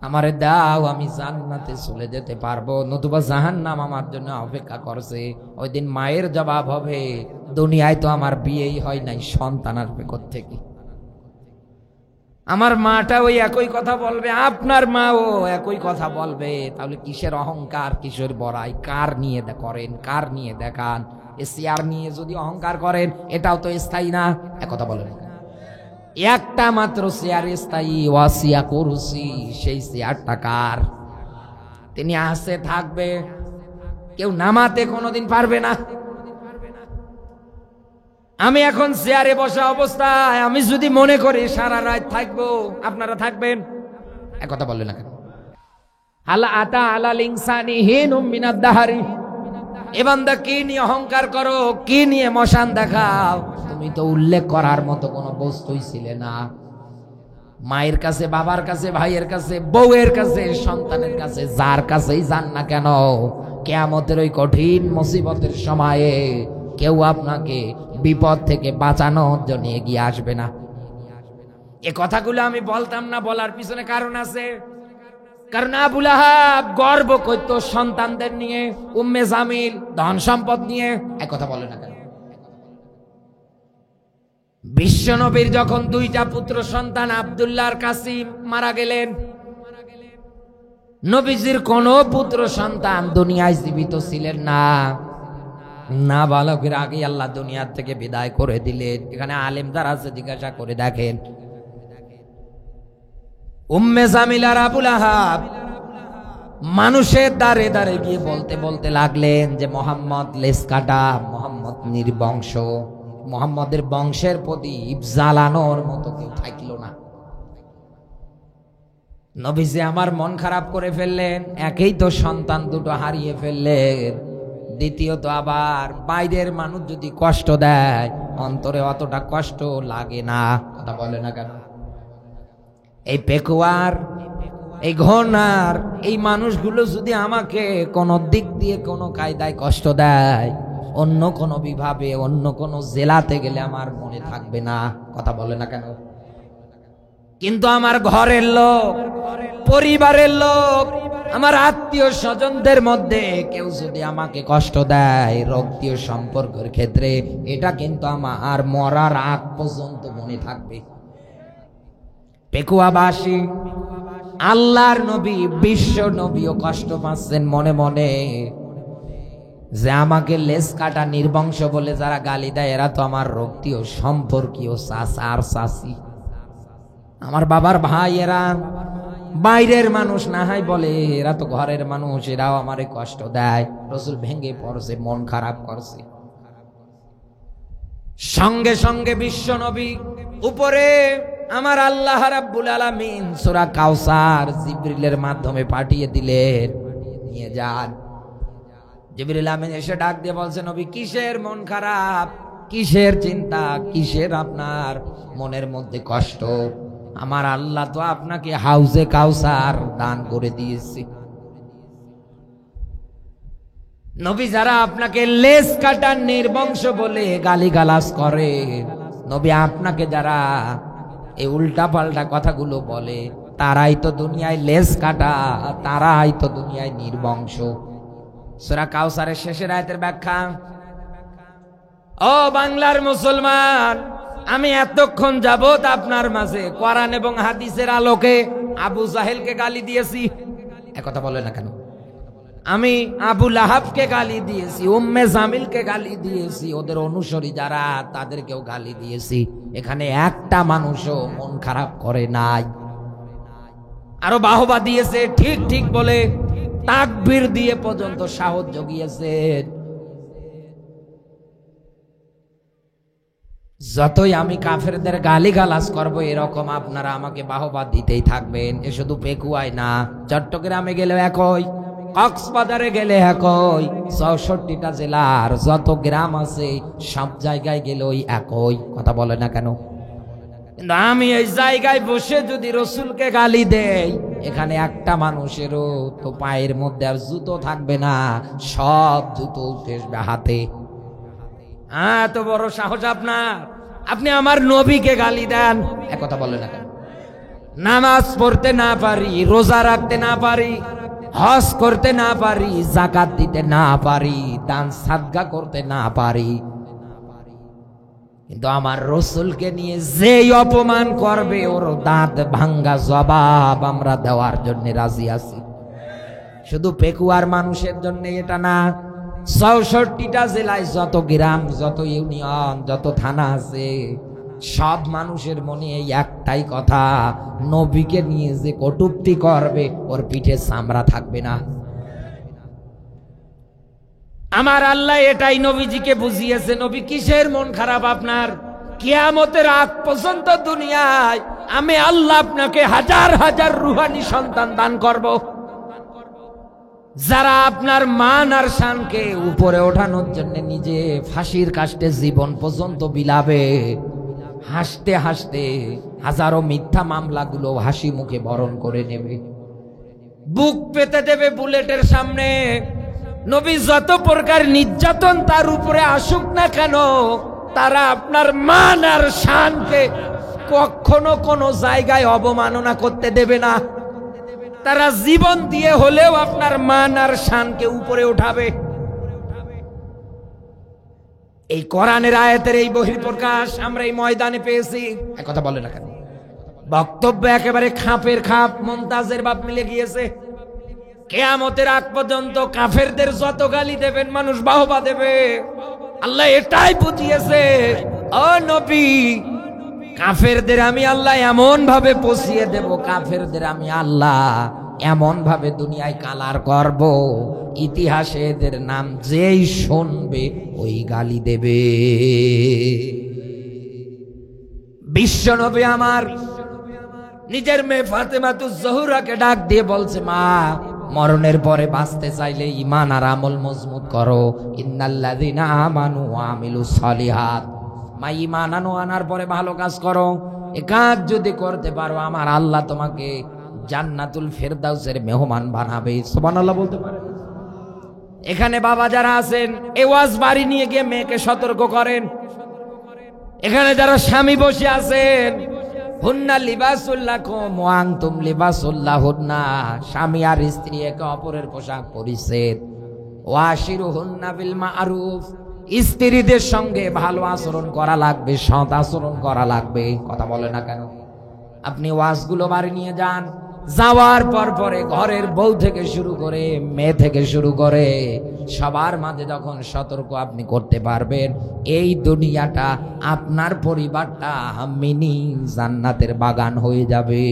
আমারে দাও, আমি জান্নাতে চলে যেতে পারবো, নতুবা জাহান্নাম আমার জন্য অপেক্ষা করছে। ওই দিন মায়ের জবাব হবে, দুনিয়ায় তো আমার বিয়েই হয় নাই, সন্তান আসবে কোত্থেকে? আমার মাটা ওই একই কথা বলবে, আপনার মাও একই কথা বলবে। তাহলে কিসের অহংকার, কিসের বড়াই? কার নিয়ে করেন, কার নিয়ে দেখান? এ চেয়ার নিয়ে যদি অহংকার করেন, এটাও তো স্থায়ী না। একথা বলেন, একটা মাত্র চেয়ার স্থায়ী, ওয়াসিয়া কুরসি, সেই চেয়ারটা কার? তিনি আসে থাকবে, কেউ নামাতে কোনোদিন পারবে না। আমি এখন চেয়ারে বসা অবস্থায় আমি যদি মনে করি সারা রাত থাকবো, আপনারা থাকবেন? একথা বললেন না কেন? আলা আতা আলাল ইনসানি হিনুম মিনাদ দাহারি, এ বান্দা কি নিয়ে অহংকার করো, কি নিয়ে মশান দেখাও? তুমি তো উল্লেখ করার মতো কোনো বস্তুই ছিলে না। মায়ের কাছে, বাবার কাছে, ভাইয়ের কাছে, বউয়ের কাছে, সন্তানের কাছে, যার কাছেই যান না কেন, কিয়ামতের ওই কঠিন মুসিবতের সময়ে কেউ আপনাকে বিপদ থেকে বাঁচানোর জন্য এগিয়ে আসবে না। এ কথাগুলো আমি বলতাম না, বলার পিছনে কারণ আছে। কারণ আবু লাহাব গর্ব করত সন্তানদের নিয়ে, উম্মে জামিল ধন সম্পদ নিয়ে। এক কথা বলে না কেন? বিশ্বনবীর যখন 2টা পুত্র সন্তান আব্দুল্লাহ আর কাসিম মারা গেলেন, নবীজির কোন পুত্র সন্তান দুনিয়ায় জীবিত ছিলেন না। না বালকের আগে আল্লাহ দুনিয়ার থেকে বিদায় করে দিলেন। এখানে আলেম যারা আছে জিজ্ঞাসা করে দেখেন, উম্মে জামিল আর আবু লাহাব মানুষের দ্বারে দ্বারে গিয়ে বলতে বলতে লাগলেন যে মোহাম্মদ লেস কাটা, মোহাম্মদ নির্বংশ, মোহাম্মদের বংশের প্রদীপ জ্বালানোর মতো কেউ থাকলো না। নবীজি আমার মন খারাপ করে ফেললেন, একেই তো সন্তান দুটো হারিয়ে ফেললেন, দ্বিতীয়ত আবার বাইরের মানুষ যদি কষ্ট দেয়, অন্তরে অতটা কষ্ট লাগে না। কথা বলে না কেন? এই পেকুয়ার, এই ঘনার, এই মানুষগুলো যদি আমাকে কোনো দিক দিয়ে কোনো কায়দায় কষ্ট দেয়, অন্য কোনো বিভাবে, অন্য কোনো জেলাতে গেলে আমার মনে থাকবে না। কথা বলে না কেন? কিন্তু আমার ঘরের লোক, পরিবারের লোক, আমার আত্মীয় স্বজনদের মধ্যে কেউ যদি আমাকে কষ্ট দেয় রক্তীয় সম্পর্কের ক্ষেত্রে, এটা কিন্তু আমার মরার আগ পর্যন্ত মনে থাকবে। পেকুয়াবাসী, আল্লাহর নবী, বিশ্ব নবীও কষ্ট পাচ্ছেন মনে মনে, যে আমাকে লেস কাটা নির্বংশ বলে যারা গালি দেয়, এরা তো আমার রক্তীয় সম্পর্কীয় চাচা আর চাচি, আমার বাবার ভাই, এরা বাইরের মানুষ না হয় বলে, এরা তো ঘরের মানুষ, এরাও আমারে কষ্ট দেয়। রাসূল ভেঙে পড়ছে, মন খারাপ করছে। সঙ্গে সঙ্গে বিশ্ব নবী উপরে আমার আল্লাহ রাব্বুল আলামিন সূরা কাউসার জিবরিলের মাধ্যমে পাঠিয়ে দিলেন, নিয়ে যান। জিবরিল আমিন এসে ডাক দিয়ে বলছে, নবী কিসের মন খারাপ, কিসের চিন্তা, কিসের আপনার মনের মধ্যে কষ্ট? আমার আল্লাহ তো আপনাকে হাউজে কাউসার দান করে দিয়েছে। নবী যারা আপনাকে লেজ কাটার নির্বংশ বলে গালিগালাজ করে, নবী আপনাকে যারা এই উল্টা পাল্টা কথাগুলো বলে, তারাই তো দুনিয়ায় লেজ কাটা, তারাই তো দুনিয়ায় নির্বংশ। সূরা কাউসারের শেষের আয়াতের ব্যাখ্যা। ও বাংলার মুসলমান, আমি এতক্ষণ যাবত আপনার মাঝে কোরআন এবং হাদিসের আলোকে আবু জাহেলকে গালি দিয়েছি, একথা বলে না কেন? আমি আবু লাহাবকে গালি দিয়েছি, উম্মে জামিলকে গালি দিয়েছি, ওদের অনুসারী যারা তাদেরকেও গালি দিয়েছি। এখানে একটা মানুষও মন খারাপ করে নাই, আরো বাহবা দিয়েছে, ঠিক ঠিক বলে তাকবীর দিয়ে পর্যন্ত সাহস জুগিয়েছে। যতই আমি কাফেরদের গালিগালাজ করব, এরকম আপনারা আমাকে বাহবা দিতেই থাকবেন। এ শুধু পেকুয়ায় না, চট্টগ্রামে গেলেও একই, কক্সবাজারে গেলে একই, ৬৪টা জেলার যত গ্রাম আছে সব জায়গায় গেলেও একই কথা। বলে না কেন? কিন্তু আমি এই জায়গায় বসে যদি রসুলকে গালি দেই, এখানে একটা মানুষেরও তো পায়ের মধ্যে আর জুতো থাকবে না, সব জুতো উঠে আসবে হাতে। এত বড় সাহস আপনার! আপনি আমার নবীকে গালি দেন, একথা বলে না কেন? নামাজ পড়তে না পারি, রোজা রাখতে না পারি, হজ করতে না পারি, যাকাত দিতে না পারি, দান সাদকা করতে না পারি, কিন্তু আমার রসুলকে নিয়ে যেই অপমান করবে, ওর দাঁত ভাঙ্গা জবাব আমরা দেওয়ার জন্য রাজি আছি। শুধু পেকুয়ার মানুষের জন্য এটা না, ৬৪টা জেলায় যত গ্রাম, যত ইউনিয়ন, যত থানা আছে, সব মানুষের মনে এই একটাই কথা, নবীকে নিয়ে যে কটূক্তি করবে ওর পিঠে চামড়া থাকবে না। আমার আল্লাহ এটাই নবীজিকে বুঝিয়েছে। নবী কিসের মন খারাপ আপনার? কিয়ামতের আগ পর্যন্ত দুনিয়ায় আমি আল্লাহ আপনাকে হাজার হাজার রুহানি সন্তান দান করব, যারা আপনার মান আর শানকে উপরে ওঠানোর জন্য নিজে ফাঁসির কাষ্টে জীবন পর্যন্ত বিলাবে। হাসতে হাসতে হাজারো মিথ্যা মামলাগুলো হাসি মুখে বরণ করে নেবে, বুক পেতে দেবে বুলেটের সামনে। নবী যত প্রকার নির্যাতন তার উপরে আসুক না কেন, তারা আপনার মান আর শানকে কখনো কোনো জায়গায় অবমাননা করতে দেবে না। তারা জীবন দিয়ে হলেও আপনার মান আর শানকে উপরে উঠাবে। এই কোরআনের আয়াতের এই বহিঃপ্রকাশ আমরা এই ময়দানে পেয়েছি, একথা বলে না কেন? বক্তব্য একেবারে খাপের খাপ, মুমতাজের বাপ মিলে গিয়েছে। কিয়ামতের আগ পর্যন্ত কাফেরদের যত গালি দেবেন মানুষ বাহবা দেবে। আল্লাহ এটাই বুঝিয়েছে, ও নবী, কাফেরদের আমি আল্লাহ এমন ভাবে পচিয়ে দেব, কাফেরদের আমি আল্লাহ এমন ভাবে দুনিয়ায় কালার করব, ইতিহাসে এদের নাম যেই শুনবে ওই গালি দেবে। বিশ্ব নবী আমার নিজের মেয়ে ফাতেমাতুজ জোহরাকে ডাক দিয়ে বলছে, মা, মরণের পরে বাঁচতে চাইলে ঈমান আর আমল মজবুত করো। ইন্নাল্লাযীনা আমানু ওয়া আমিলুস সলিহাত, মা, ঈমান আনার পরে ভালো কাজ করো। এ কাজ যদি করতে পারো, আমার আল্লাহ তোমাকে জান্নাতুল ফেরদাউসের মেহমান বানাবে। সুবহানাল্লাহ বলতে পারেন? এখানে বাবা যারা আছেন, এই ওয়াজ বাড়ি নিয়ে গিয়ে মেয়েকে সতর্ক করেন। এখানে যারা স্বামী বসে আছেন, হুন্না লিবাসুল লাকুম ওয়া আনতুম লিবাসুল লাহুন্না, স্বামী আর স্ত্রী একে অপরের পোশাক পরিচ্ছেদ। ওয়াশিরুহুন্না বিল মারুফ, স্ত্রীদের সঙ্গে ভালো আচরণ করা লাগবে, সৎ আচরণ করা লাগবে। কথা বলে না কেন? আপনি ওয়াজগুলো বাড়ি নিয়ে যান, যাওয়ার পর পরে ঘরের বউ থেকে শুরু করে মেয়ে থেকে শুরু করে সবার মাঝে যখন সতর্ক আপনি করতে পারবেন, এই দুনিয়াটা, আপনার পরিবারটা মিনি জান্নাতের বাগান হয়ে যাবে।